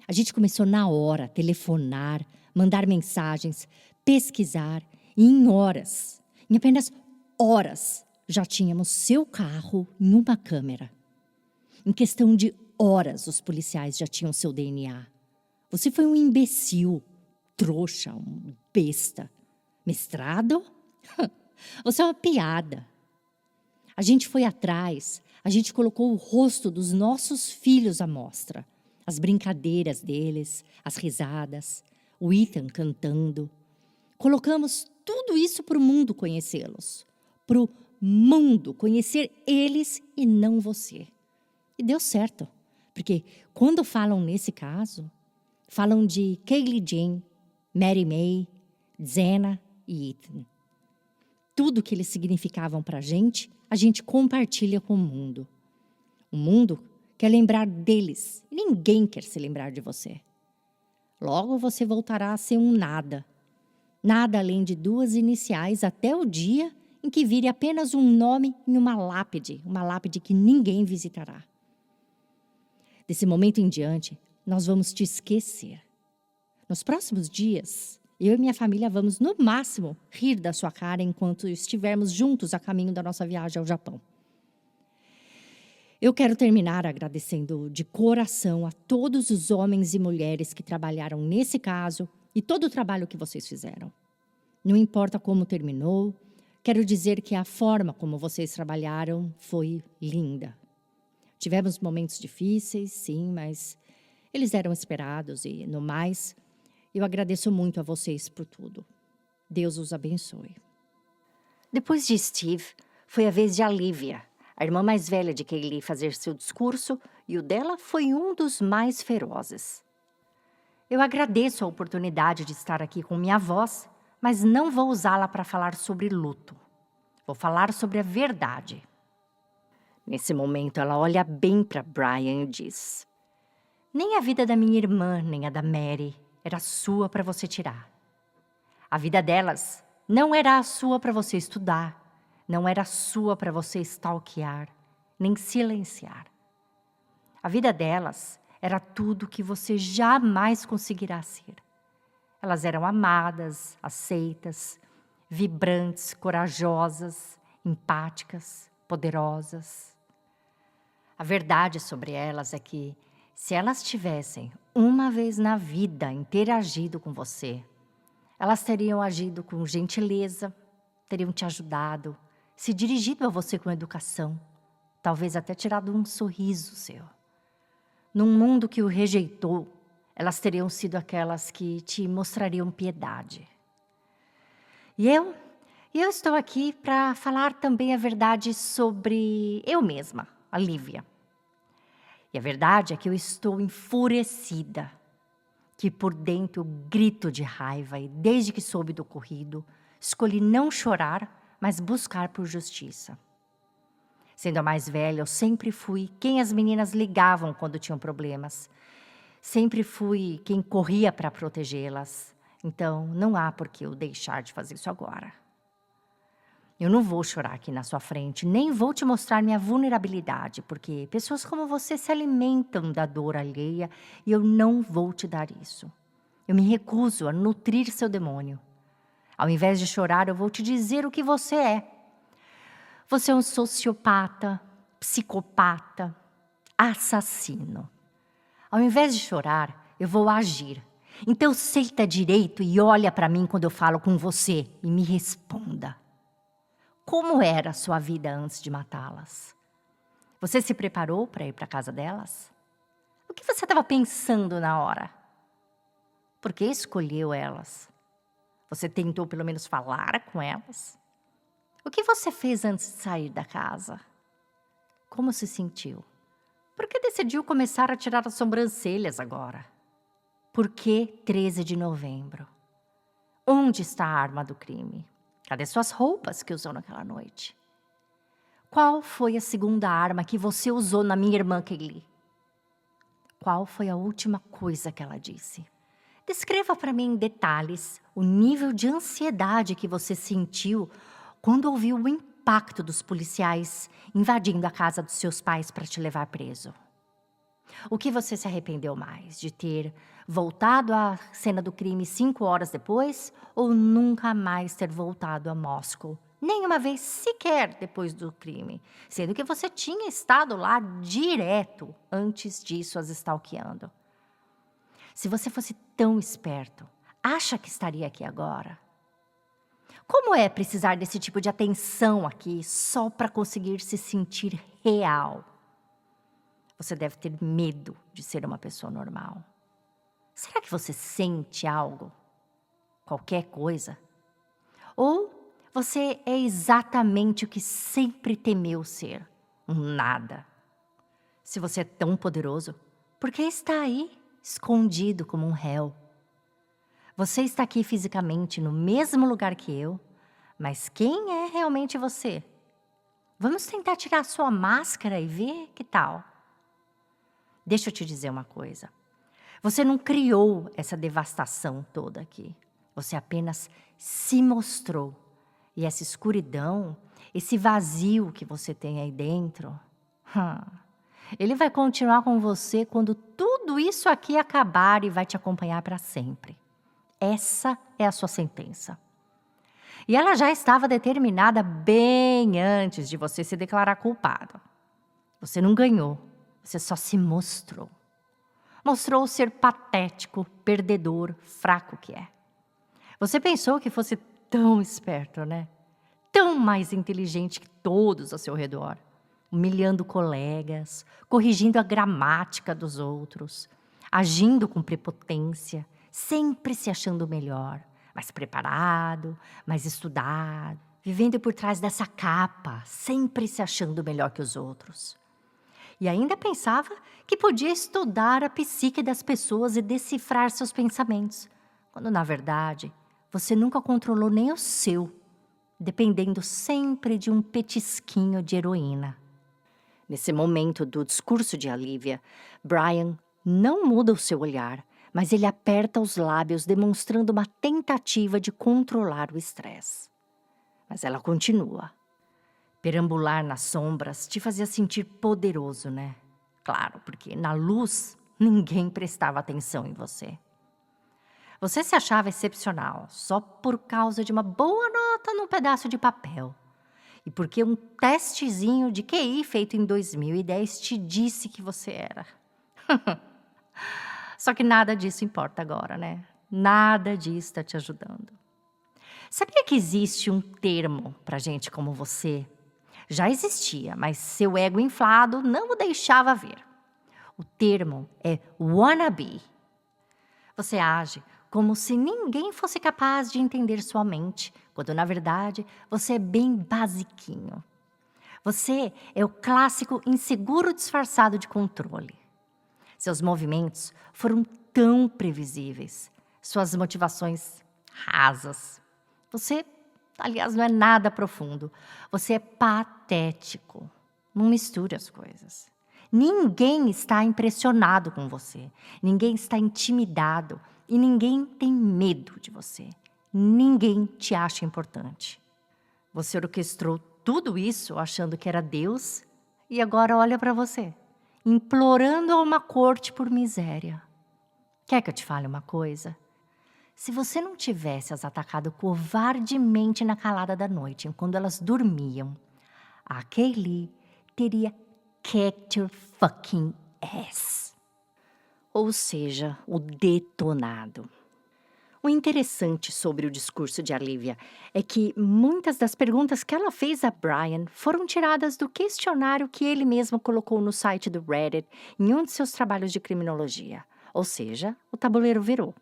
A gente começou na hora a telefonar, mandar mensagens, pesquisar, e em horas, em apenas horas, já tínhamos seu carro em uma câmera. Em questão de horas, os policiais já tinham seu DNA. Você foi um imbecil, trouxa, um besta. Mestrado? Você é uma piada. A gente foi atrás, a gente colocou o rosto dos nossos filhos à mostra. As brincadeiras deles, as risadas, o Ethan cantando. Colocamos tudo isso para o mundo conhecê-los. Para o mundo conhecer eles e não você. E deu certo, porque quando falam nesse caso, falam de Kaylee Jane, Mary May, Zena e Ethan. Tudo que eles significavam para a gente compartilha com o mundo. O mundo quer lembrar deles e ninguém quer se lembrar de você. Logo você voltará a ser um nada. Nada além de 2 iniciais até o dia em que vire apenas um nome em uma lápide que ninguém visitará. Desse momento em diante, nós vamos te esquecer. Nos próximos dias, eu e minha família vamos, no máximo, rir da sua cara enquanto estivermos juntos a caminho da nossa viagem ao Japão. Eu quero terminar agradecendo de coração a todos os homens e mulheres que trabalharam nesse caso e todo o trabalho que vocês fizeram. Não importa como terminou, quero dizer que a forma como vocês trabalharam foi linda. Tivemos momentos difíceis, sim, mas eles eram esperados e, no mais, eu agradeço muito a vocês por tudo. Deus os abençoe. Depois de Steve, foi a vez de Olivia, a irmã mais velha de Kaylee, fazer seu discurso, e o dela foi um dos mais ferozes. Eu agradeço a oportunidade de estar aqui com minha voz, mas não vou usá-la para falar sobre luto. Vou falar sobre a verdade. Nesse momento, ela olha bem para Brian e diz: "Nem a vida da minha irmã, nem a da Mary era sua para você tirar. A vida delas não era a sua para você estudar, não era a sua para você stalkear, nem silenciar. A vida delas era tudo que você jamais conseguirá ser. Elas eram amadas, aceitas, vibrantes, corajosas, empáticas, poderosas. A verdade sobre elas é que, se elas tivessem, uma vez na vida, interagido com você, elas teriam agido com gentileza, teriam te ajudado, se dirigido a você com educação, talvez até tirado um sorriso seu. Num mundo que o rejeitou, elas teriam sido aquelas que te mostrariam piedade. E eu estou aqui para falar também a verdade sobre eu mesma, a Lívia. E a verdade é que eu estou enfurecida, que por dentro eu grito de raiva e desde que soube do ocorrido, escolhi não chorar, mas buscar por justiça. Sendo a mais velha, eu sempre fui quem as meninas ligavam quando tinham problemas. Sempre fui quem corria para protegê-las. Então, não há por que eu deixar de fazer isso agora. Eu não vou chorar aqui na sua frente, nem vou te mostrar minha vulnerabilidade, porque pessoas como você se alimentam da dor alheia e eu não vou te dar isso. Eu me recuso a nutrir seu demônio. Ao invés de chorar, eu vou te dizer o que você é. Você é um sociopata, psicopata, assassino. Ao invés de chorar, eu vou agir. Então senta direito e olha para mim quando eu falo com você e me responda. Como era a sua vida antes de matá-las? Você se preparou para ir para a casa delas? O que você estava pensando na hora? Por que escolheu elas? Você tentou pelo menos falar com elas? O que você fez antes de sair da casa? Como se sentiu? Por que decidiu começar a tirar as sobrancelhas agora? Por que 13 de novembro? Onde está a arma do crime? Cadê suas roupas que usou naquela noite? Qual foi a segunda arma que você usou na minha irmã Kaylee? Qual foi a última coisa que ela disse? Descreva para mim em detalhes o nível de ansiedade que você sentiu quando ouviu o impacto dos policiais invadindo a casa dos seus pais para te levar preso. O que você se arrependeu mais? De ter voltado à cena do crime 5 horas depois ou nunca mais ter voltado a Moscou? Nenhuma vez sequer depois do crime, sendo que você tinha estado lá direto antes disso as stalkeando. Se você fosse tão esperto, acha que estaria aqui agora? Como é precisar desse tipo de atenção aqui só para conseguir se sentir real? Você deve ter medo de ser uma pessoa normal. Será que você sente algo? Qualquer coisa? Ou você é exatamente o que sempre temeu ser? Um nada. Se você é tão poderoso, por que está aí, escondido como um réu? Você está aqui fisicamente no mesmo lugar que eu, mas quem é realmente você? Vamos tentar tirar sua máscara e ver que tal? Deixa eu te dizer uma coisa. Você não criou essa devastação toda aqui. Você apenas se mostrou. E essa escuridão, esse vazio que você tem aí dentro, ele vai continuar com você quando tudo isso aqui acabar e vai te acompanhar para sempre. Essa é a sua sentença. E ela já estava determinada bem antes de você se declarar culpado. Você não ganhou, você só se mostrou. Mostrou ser patético, perdedor, fraco que é. Você pensou que fosse tão esperto, né? Tão mais inteligente que todos ao seu redor. Humilhando colegas, corrigindo a gramática dos outros, agindo com prepotência, sempre se achando melhor, mais preparado, mais estudado, vivendo por trás dessa capa, sempre se achando melhor que os outros. E ainda pensava que podia estudar a psique das pessoas e decifrar seus pensamentos, quando, na verdade, você nunca controlou nem o seu, dependendo sempre de um petisquinho de heroína. Nesse momento do discurso de Olivia, Brian não muda o seu olhar, mas ele aperta os lábios, demonstrando uma tentativa de controlar o estresse. Mas ela continua. Perambular nas sombras te fazia sentir poderoso, né? Claro, porque na luz ninguém prestava atenção em você. Você se achava excepcional só por causa de uma boa nota num pedaço de papel. E porque um testezinho de QI feito em 2010 te disse que você era. Só que nada disso importa agora, né? Nada disso está te ajudando. Sabia que existe um termo para gente como você? Já existia, mas seu ego inflado não o deixava ver. O termo é wannabe. Você age como se ninguém fosse capaz de entender sua mente, quando, na verdade, você é bem basiquinho. Você é o clássico inseguro disfarçado de controle. Seus movimentos foram tão previsíveis, suas motivações rasas. Você, aliás, não é nada profundo. Você é patético. Não misture as coisas. Ninguém está impressionado com você. Ninguém está intimidado. E ninguém tem medo de você. Ninguém te acha importante. Você orquestrou tudo isso achando que era Deus e agora olha para você, implorando a uma corte por miséria. Quer que eu te fale uma coisa? Se você não tivesse as atacado covardemente na calada da noite, enquanto elas dormiam, a Kaylee teria kicked your fucking ass. Ou seja, o detonado. O interessante sobre o discurso de Olivia é que muitas das perguntas que ela fez a Brian foram tiradas do questionário que ele mesmo colocou no site do Reddit em um de seus trabalhos de criminologia. Ou seja, o tabuleiro virou.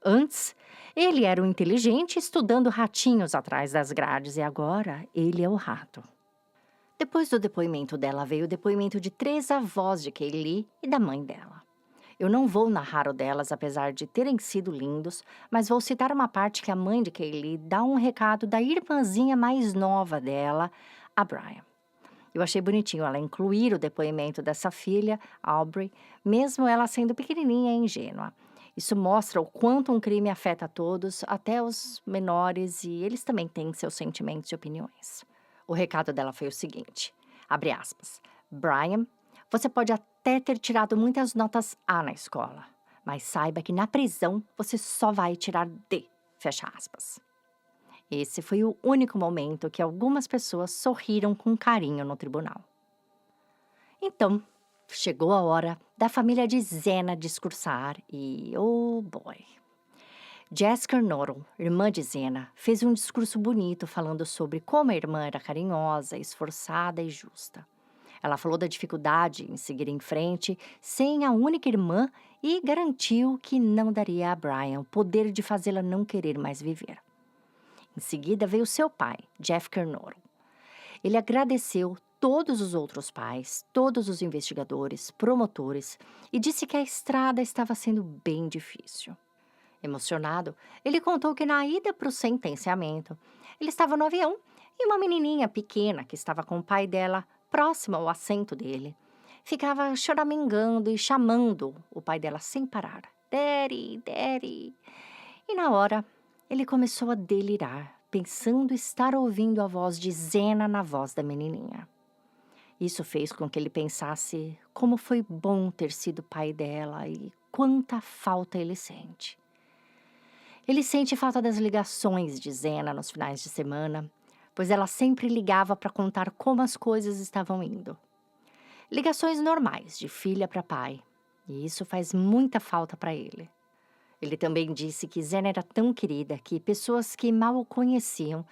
Antes, ele era o inteligente estudando ratinhos atrás das grades e agora ele é o rato. Depois do depoimento dela veio o depoimento de 3 avós de Kaylee e da mãe dela. Eu não vou narrar o delas, apesar de terem sido lindos, mas vou citar uma parte que a mãe de Kaylee dá um recado da irmãzinha mais nova dela, a Brian. Eu achei bonitinho ela incluir o depoimento dessa filha, Aubrey, mesmo ela sendo pequenininha e ingênua. Isso mostra o quanto um crime afeta a todos, até os menores, e eles também têm seus sentimentos e opiniões. O recado dela foi o seguinte, abre aspas, Brian, você pode até ter tirado muitas notas A na escola, mas saiba que na prisão você só vai tirar D, fecha aspas. Esse foi o único momento que algumas pessoas sorriram com carinho no tribunal. Então, chegou a hora da família de Zena discursar e, oh boy... Jessica Norton, irmã de Zena, fez um discurso bonito falando sobre como a irmã era carinhosa, esforçada e justa. Ela falou da dificuldade em seguir em frente sem a única irmã e garantiu que não daria a Brian o poder de fazê-la não querer mais viver. Em seguida veio seu pai, Jeff Norton. Ele agradeceu todos os outros pais, todos os investigadores, promotores e disse que a estrada estava sendo bem difícil. Emocionado, ele contou que na ida para o sentenciamento, ele estava no avião e uma menininha pequena que estava com o pai dela próxima ao assento dele, ficava choramingando e chamando o pai dela sem parar. Daddy, Daddy. E na hora, ele começou a delirar, pensando estar ouvindo a voz de Zena na voz da menininha. Isso fez com que ele pensasse como foi bom ter sido pai dela e quanta falta ele sente. Ele sente falta das ligações de Zena nos finais de semana, pois ela sempre ligava para contar como as coisas estavam indo. Ligações normais, de filha para pai, e isso faz muita falta para ele. Ele também disse que Zena era tão querida que pessoas que mal o conheciam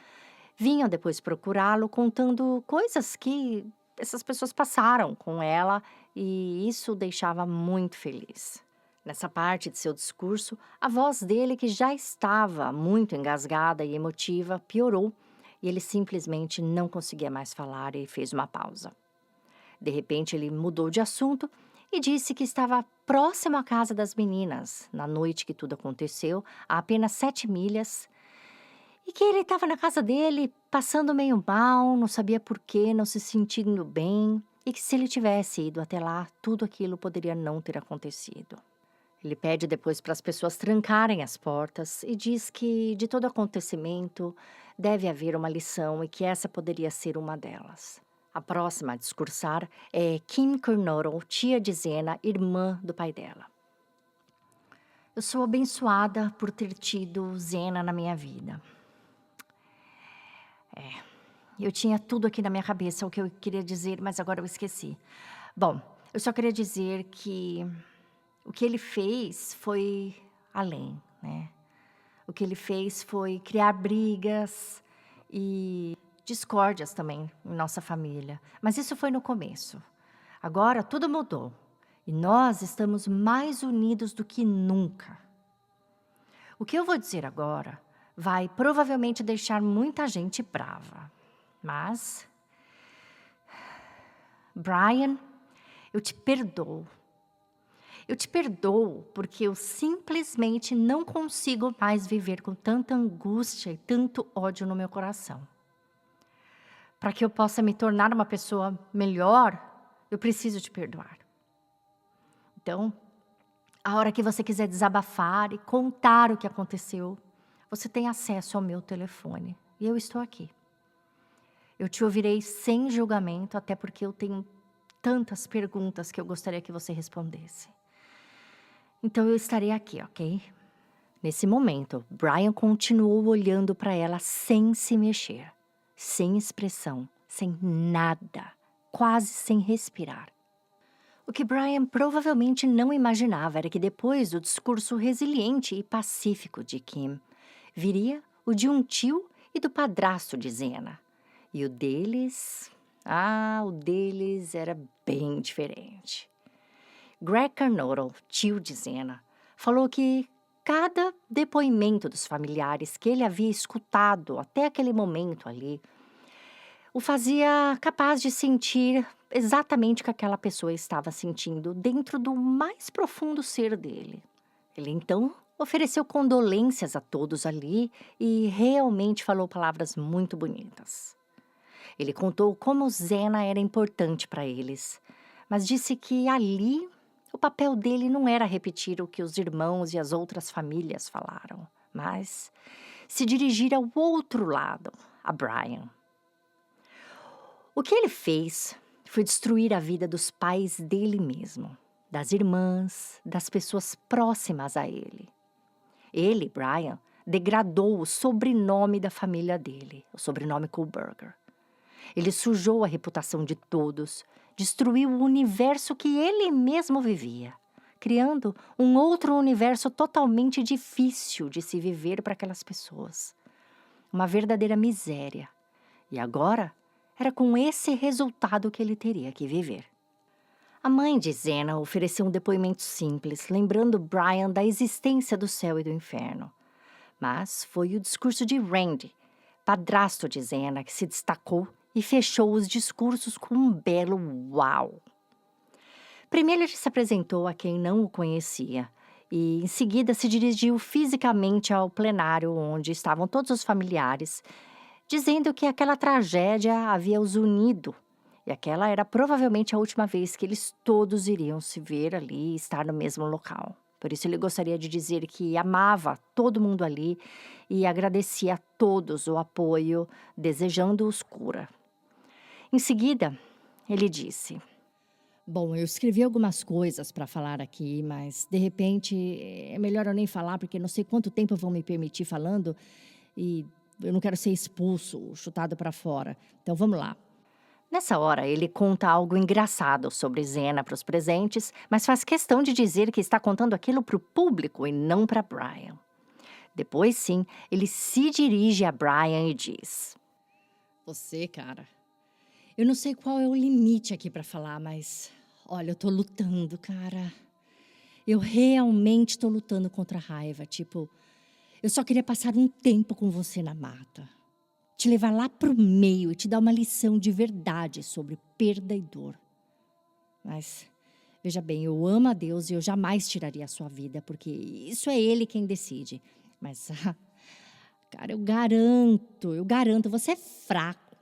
vinham depois procurá-lo contando coisas que essas pessoas passaram com ela e isso o deixava muito feliz. Nessa parte de seu discurso, a voz dele, que já estava muito engasgada e emotiva, piorou e ele simplesmente não conseguia mais falar e fez uma pausa. De repente, ele mudou de assunto e disse que estava próximo à casa das meninas, na noite que tudo aconteceu, a apenas 7 milhas, e que ele estava na casa dele, passando meio mal, não sabia por quê, não se sentindo bem, e que se ele tivesse ido até lá, tudo aquilo poderia não ter acontecido. Ele pede depois para as pessoas trancarem as portas e diz que de todo acontecimento deve haver uma lição e que essa poderia ser uma delas. A próxima a discursar é Kim Kernodle, tia de Zena, irmã do pai dela. Eu sou abençoada por ter tido Zena na minha vida. Eu tinha tudo aqui na minha cabeça, o que eu queria dizer, mas agora eu esqueci. Bom, eu só queria dizer que o que ele fez foi além, né? O que ele fez foi criar brigas e discórdias também em nossa família. Mas isso foi no começo. Agora tudo mudou. E nós estamos mais unidos do que nunca. O que eu vou dizer agora vai provavelmente deixar muita gente brava. Mas, Brian, eu te perdoo. Eu te perdoo porque eu simplesmente não consigo mais viver com tanta angústia e tanto ódio no meu coração. Para que eu possa me tornar uma pessoa melhor, eu preciso te perdoar. Então, a hora que você quiser desabafar e contar o que aconteceu, você tem acesso ao meu telefone e eu estou aqui. Eu te ouvirei sem julgamento, até porque eu tenho tantas perguntas que eu gostaria que você respondesse. Então eu estarei aqui, ok? Nesse momento, Brian continuou olhando para ela sem se mexer, sem expressão, sem nada, quase sem respirar. O que Brian provavelmente não imaginava era que depois do discurso resiliente e pacífico de Kim, viria o de um tio e do padrasto de Zena. E o deles... o deles era bem diferente. Greg Carnottle, tio de Zena, falou que cada depoimento dos familiares que ele havia escutado até aquele momento ali o fazia capaz de sentir exatamente o que aquela pessoa estava sentindo dentro do mais profundo ser dele. Ele então ofereceu condolências a todos ali e realmente falou palavras muito bonitas. Ele contou como Zena era importante para eles, mas disse que ali o papel dele não era repetir o que os irmãos e as outras famílias falaram, mas se dirigir ao outro lado, a Brian. O que ele fez foi destruir a vida dos pais dele mesmo, das irmãs, das pessoas próximas a ele. Ele, Brian, degradou o sobrenome da família dele, o sobrenome Kohlberger. Ele sujou a reputação de todos, destruiu o universo que ele mesmo vivia, criando um outro universo totalmente difícil de se viver para aquelas pessoas. Uma verdadeira miséria. E agora era com esse resultado que ele teria que viver. A mãe de Zena ofereceu um depoimento simples, lembrando Brian da existência do céu e do inferno. Mas foi o discurso de Randy, padrasto de Zena, que se destacou e fechou os discursos com um belo uau. Primeiro ele se apresentou a quem não o conhecia e, em seguida, se dirigiu fisicamente ao plenário onde estavam todos os familiares, dizendo que aquela tragédia havia os unido e aquela era provavelmente a última vez que eles todos iriam se ver ali e estar no mesmo local. Por isso ele gostaria de dizer que amava todo mundo ali e agradecia a todos o apoio, desejando-os cura. Em seguida, ele disse: Bom, eu escrevi algumas coisas para falar aqui, mas de repente é melhor eu nem falar, porque não sei quanto tempo vão me permitir falando e eu não quero ser expulso, chutado para fora. Então vamos lá. Nessa hora, ele conta algo engraçado sobre Zena para os presentes, mas faz questão de dizer que está contando aquilo para o público e não para Brian. Depois, sim, ele se dirige a Brian e diz: Você, cara, eu não sei qual é o limite aqui para falar, mas olha, eu tô lutando, cara. Eu realmente tô lutando contra a raiva. Tipo, eu só queria passar um tempo com você na mata. Te levar lá pro meio e te dar uma lição de verdade sobre perda e dor. Mas, veja bem, eu amo a Deus e eu jamais tiraria a sua vida, porque isso é Ele quem decide. Mas, cara, eu garanto, você é fraco.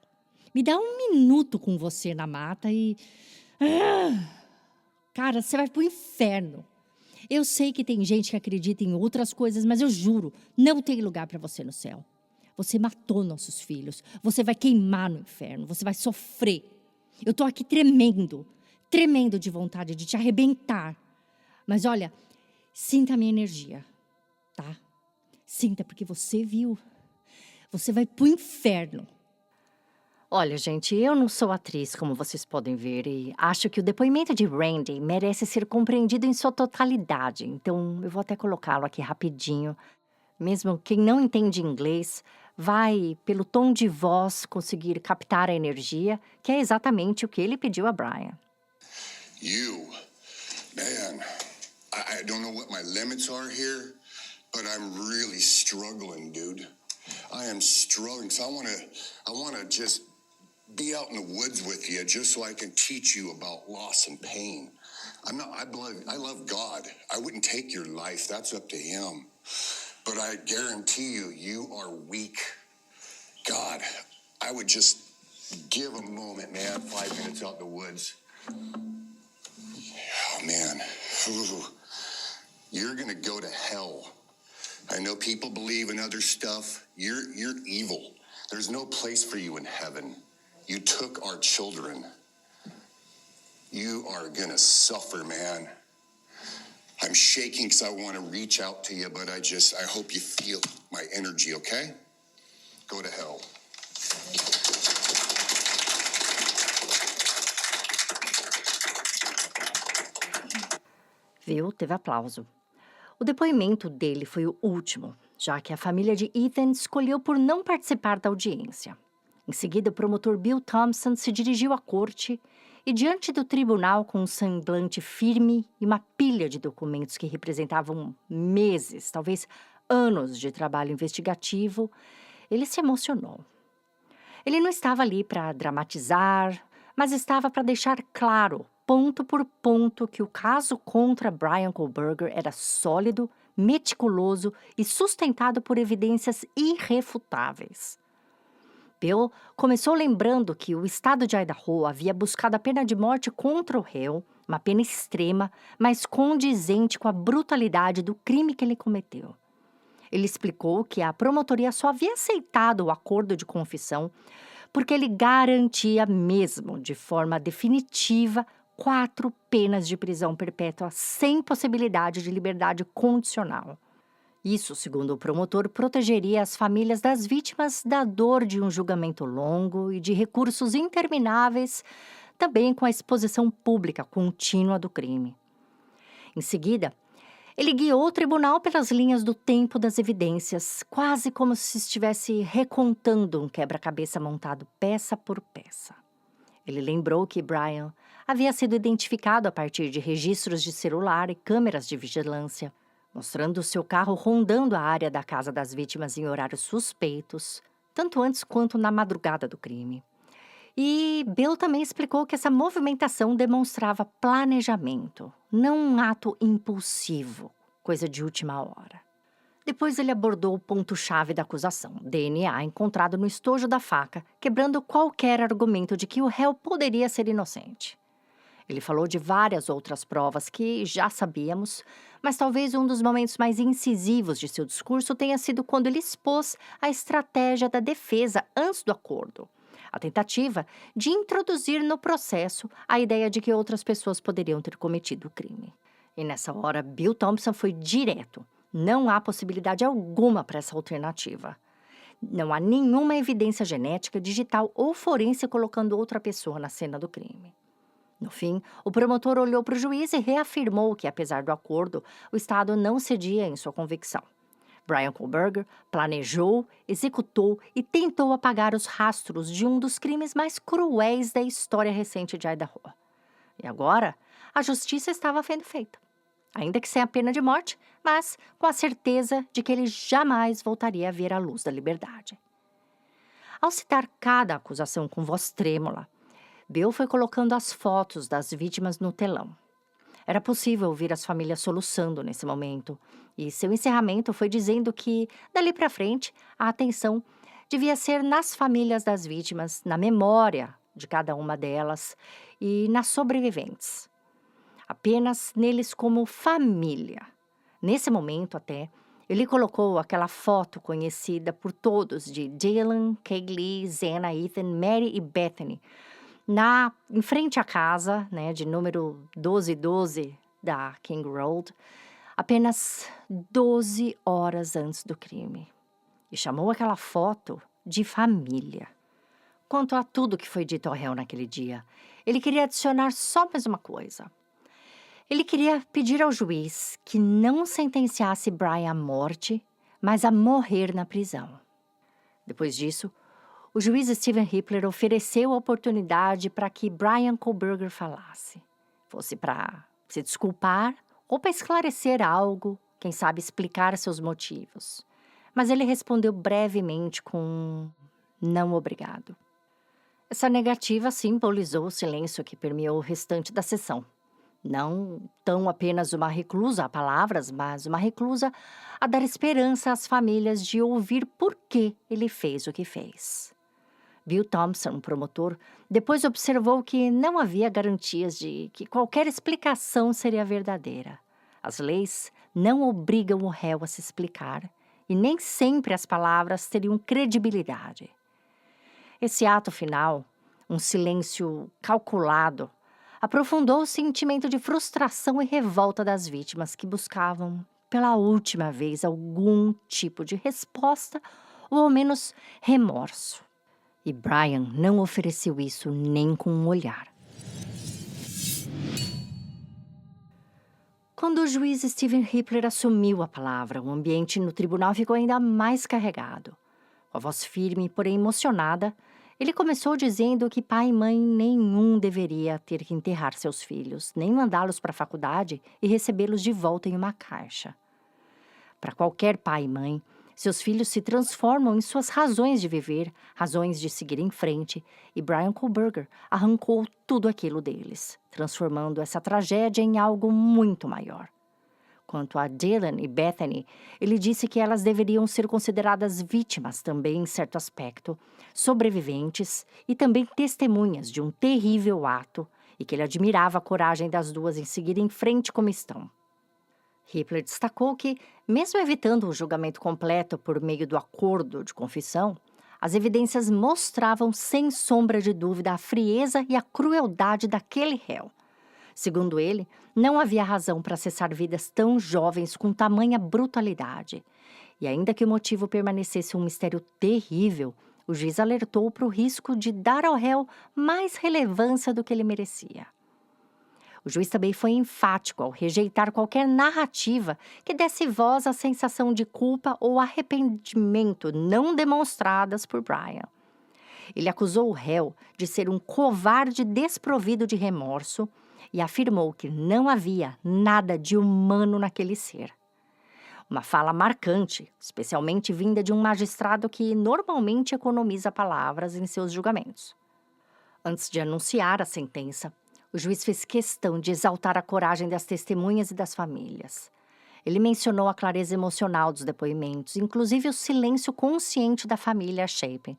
Me dá um minuto com você na mata e... cara, você vai pro inferno. Eu sei que tem gente que acredita em outras coisas, mas eu juro, não tem lugar para você no céu. Você matou nossos filhos. Você vai queimar no inferno. Você vai sofrer. Eu estou aqui tremendo de vontade de te arrebentar. Mas olha, sinta a minha energia, tá? Sinta, porque você viu. Você vai pro inferno. Olha, gente, eu não sou atriz, como vocês podem ver, e acho que o depoimento de Randy merece ser compreendido em sua totalidade. Então, eu vou até colocá-lo aqui rapidinho. Mesmo quem não entende inglês vai, pelo tom de voz, conseguir captar a energia, que é exatamente o que ele pediu a Brian. You, man, I don't know what my limits are here, but I'm really struggling, dude. I am struggling, so I wanna just be out in the woods with you just so I can teach you about loss and pain. I love God. I wouldn't take your life. That's up to him. But I guarantee you, you are weak. God, I would just give a moment, man, 5 minutes out in the woods. Oh, man. Ooh. You're going to go to hell. I know people believe in other stuff. You're evil. There's no place for you in heaven. You took our children. You are going to suffer, man. I'm shaking because I want to reach out to you, but I hope you feel my energy, okay? Go to hell. Viu? Teve aplauso. O depoimento dele foi o último, já que a família de Ethan escolheu por não participar da audiência. Em seguida, o promotor Bill Thompson se dirigiu à corte e, diante do tribunal com um semblante firme e uma pilha de documentos que representavam meses, talvez anos de trabalho investigativo, ele se emocionou. Ele não estava ali para dramatizar, mas estava para deixar claro, ponto por ponto, que o caso contra Bryan Kohberger era sólido, meticuloso e sustentado por evidências irrefutáveis. Bill começou lembrando que o estado de Idaho havia buscado a pena de morte contra o réu, uma pena extrema, mas condizente com a brutalidade do crime que ele cometeu. Ele explicou que a promotoria só havia aceitado o acordo de confissão porque ele garantia mesmo, de forma definitiva, 4 penas de prisão perpétua sem possibilidade de liberdade condicional. Isso, segundo o promotor, protegeria as famílias das vítimas da dor de um julgamento longo e de recursos intermináveis, também com a exposição pública contínua do crime. Em seguida, ele guiou o tribunal pelas linhas do tempo das evidências, quase como se estivesse recontando um quebra-cabeça montado peça por peça. Ele lembrou que Bryan havia sido identificado a partir de registros de celular e câmeras de vigilância, mostrando seu carro rondando a área da casa das vítimas em horários suspeitos, tanto antes quanto na madrugada do crime. E Bill também explicou que essa movimentação demonstrava planejamento, não um ato impulsivo, coisa de última hora. Depois ele abordou o ponto-chave da acusação, DNA encontrado no estojo da faca, quebrando qualquer argumento de que o réu poderia ser inocente. Ele falou de várias outras provas que já sabíamos, mas talvez um dos momentos mais incisivos de seu discurso tenha sido quando ele expôs a estratégia da defesa antes do acordo. A tentativa de introduzir no processo a ideia de que outras pessoas poderiam ter cometido o crime. E nessa hora, Bill Thompson foi direto. Não há possibilidade alguma para essa alternativa. Não há nenhuma evidência genética, digital ou forense colocando outra pessoa na cena do crime. No fim, o promotor olhou para o juiz e reafirmou que, apesar do acordo, o Estado não cedia em sua convicção. Bryan Kohberger planejou, executou e tentou apagar os rastros de um dos crimes mais cruéis da história recente de Idaho. E agora, a justiça estava sendo feita. Ainda que sem a pena de morte, mas com a certeza de que ele jamais voltaria a ver a luz da liberdade. Ao citar cada acusação com voz trêmula, Bill foi colocando as fotos das vítimas no telão. Era possível ouvir as famílias soluçando nesse momento, e seu encerramento foi dizendo que, dali para frente, a atenção devia ser nas famílias das vítimas, na memória de cada uma delas e nas sobreviventes. Apenas neles como família. Nesse momento, até, ele colocou aquela foto conhecida por todos de Dylan, Kaylee, Zena, Ethan, Mary e Bethany, em frente à casa, de número 1212 da King Road, apenas 12 horas antes do crime. E chamou aquela foto de família. Quanto a tudo que foi dito ao réu naquele dia, ele queria adicionar só mais uma coisa. Ele queria pedir ao juiz que não sentenciasse Bryan à morte, mas a morrer na prisão. Depois disso, o juiz Stephen Hippler ofereceu a oportunidade para que Bryan Kohberger falasse. Fosse para se desculpar ou para esclarecer algo, quem sabe explicar seus motivos. Mas ele respondeu brevemente com não obrigado. Essa negativa simbolizou o silêncio que permeou o restante da sessão. Não tão apenas uma reclusa a palavras, mas uma reclusa a dar esperança às famílias de ouvir por que ele fez o que fez. Bill Thompson, o promotor, depois observou que não havia garantias de que qualquer explicação seria verdadeira. As leis não obrigam o réu a se explicar e nem sempre as palavras teriam credibilidade. Esse ato final, um silêncio calculado, aprofundou o sentimento de frustração e revolta das vítimas que buscavam, pela última vez, algum tipo de resposta ou ao menos remorso. E Bryan não ofereceu isso nem com um olhar. Quando o juiz Stephen Hippler assumiu a palavra, o ambiente no tribunal ficou ainda mais carregado. Com a voz firme, porém emocionada, ele começou dizendo que pai e mãe nenhum deveria ter que enterrar seus filhos, nem mandá-los para a faculdade e recebê-los de volta em uma caixa. Para qualquer pai e mãe, seus filhos se transformam em suas razões de viver, razões de seguir em frente, e Bryan Kohberger arrancou tudo aquilo deles, transformando essa tragédia em algo muito maior. Quanto a Dylan e Bethany, ele disse que elas deveriam ser consideradas vítimas também, em certo aspecto, sobreviventes e também testemunhas de um terrível ato, e que ele admirava a coragem das duas em seguir em frente como estão. Hippler destacou que, mesmo evitando um julgamento completo por meio do acordo de confissão, as evidências mostravam sem sombra de dúvida a frieza e a crueldade daquele réu. Segundo ele, não havia razão para cessar vidas tão jovens com tamanha brutalidade. E ainda que o motivo permanecesse um mistério terrível, o juiz alertou para o risco de dar ao réu mais relevância do que ele merecia. O juiz também foi enfático ao rejeitar qualquer narrativa que desse voz à sensação de culpa ou arrependimento não demonstradas por Bryan. Ele acusou o réu de ser um covarde desprovido de remorso e afirmou que não havia nada de humano naquele ser. Uma fala marcante, especialmente vinda de um magistrado que normalmente economiza palavras em seus julgamentos. Antes de anunciar a sentença, o juiz fez questão de exaltar a coragem das testemunhas e das famílias. Ele mencionou a clareza emocional dos depoimentos, inclusive o silêncio consciente da família Chapin,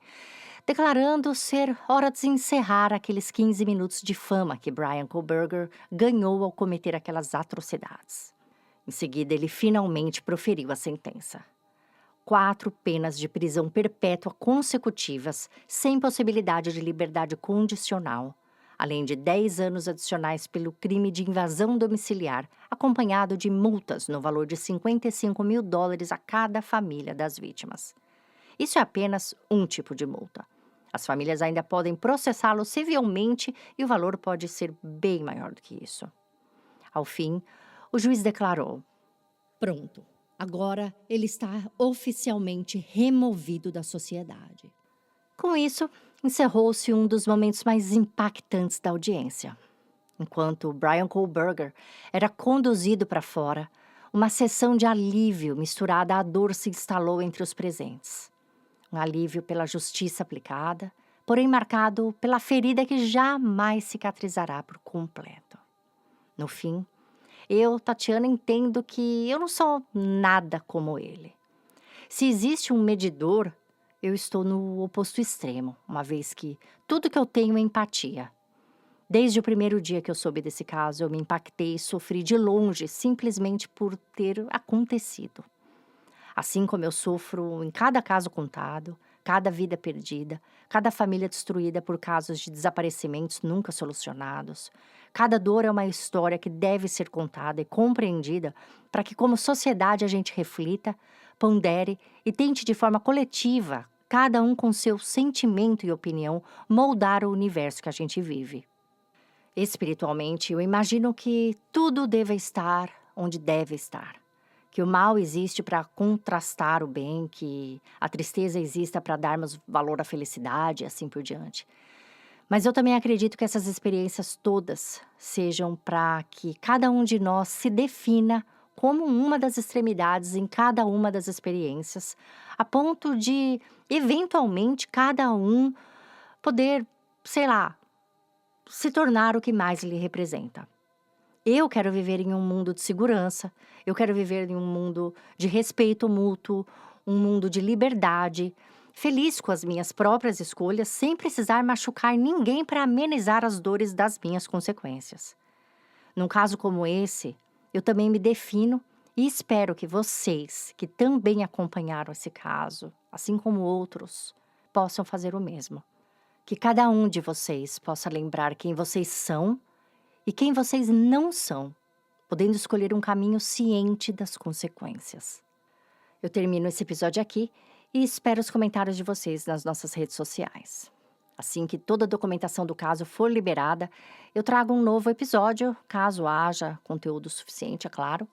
declarando ser hora de encerrar aqueles 15 minutos de fama que Bryan Kohberger ganhou ao cometer aquelas atrocidades. Em seguida, ele finalmente proferiu a sentença. 4 penas de prisão perpétua consecutivas, sem possibilidade de liberdade condicional, além de 10 anos adicionais pelo crime de invasão domiciliar, acompanhado de multas no valor de $55 mil a cada família das vítimas. Isso é apenas um tipo de multa. As famílias ainda podem processá-lo civilmente e o valor pode ser bem maior do que isso. Ao fim, o juiz declarou: Pronto, agora ele está oficialmente removido da sociedade. Com isso, encerrou-se um dos momentos mais impactantes da audiência. Enquanto Bryan Kohberger era conduzido para fora, uma sessão de alívio misturada à dor se instalou entre os presentes. Um alívio pela justiça aplicada, porém marcado pela ferida que jamais cicatrizará por completo. No fim, eu, Tatiana, entendo que eu não sou nada como ele. Se existe um medidor, eu estou no oposto extremo, uma vez que tudo que eu tenho é empatia. Desde o primeiro dia que eu soube desse caso, eu me impactei e sofri de longe, simplesmente por ter acontecido. Assim como eu sofro em cada caso contado, cada vida perdida, cada família destruída por casos de desaparecimentos nunca solucionados, cada dor é uma história que deve ser contada e compreendida para que, como sociedade, a gente reflita, pondere e tente de forma coletiva, cada um com seu sentimento e opinião, moldar o universo que a gente vive. Espiritualmente, eu imagino que tudo deva estar onde deve estar. Que o mal existe para contrastar o bem, que a tristeza exista para darmos valor à felicidade e assim por diante. Mas eu também acredito que essas experiências todas sejam para que cada um de nós se defina como uma das extremidades em cada uma das experiências, a ponto de, eventualmente, cada um poder, sei lá, se tornar o que mais lhe representa. Eu quero viver em um mundo de segurança, eu quero viver em um mundo de respeito mútuo, um mundo de liberdade, feliz com as minhas próprias escolhas, sem precisar machucar ninguém para amenizar as dores das minhas consequências. Num caso como esse, eu também me defino e espero que vocês, que também acompanharam esse caso, assim como outros, possam fazer o mesmo. Que cada um de vocês possa lembrar quem vocês são e quem vocês não são, podendo escolher um caminho ciente das consequências. Eu termino esse episódio aqui e espero os comentários de vocês nas nossas redes sociais. Assim que toda a documentação do caso for liberada, eu trago um novo episódio, caso haja conteúdo suficiente, é claro.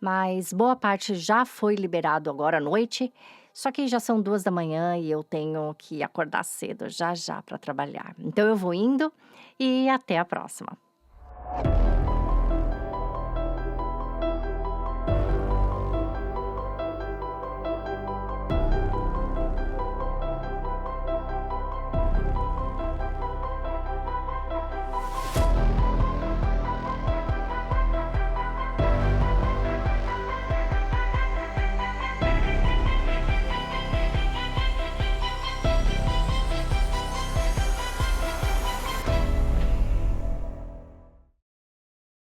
Mas boa parte já foi liberado agora à noite, só que já são 2 da manhã e eu tenho que acordar cedo já já para trabalhar. Então eu vou indo e até a próxima.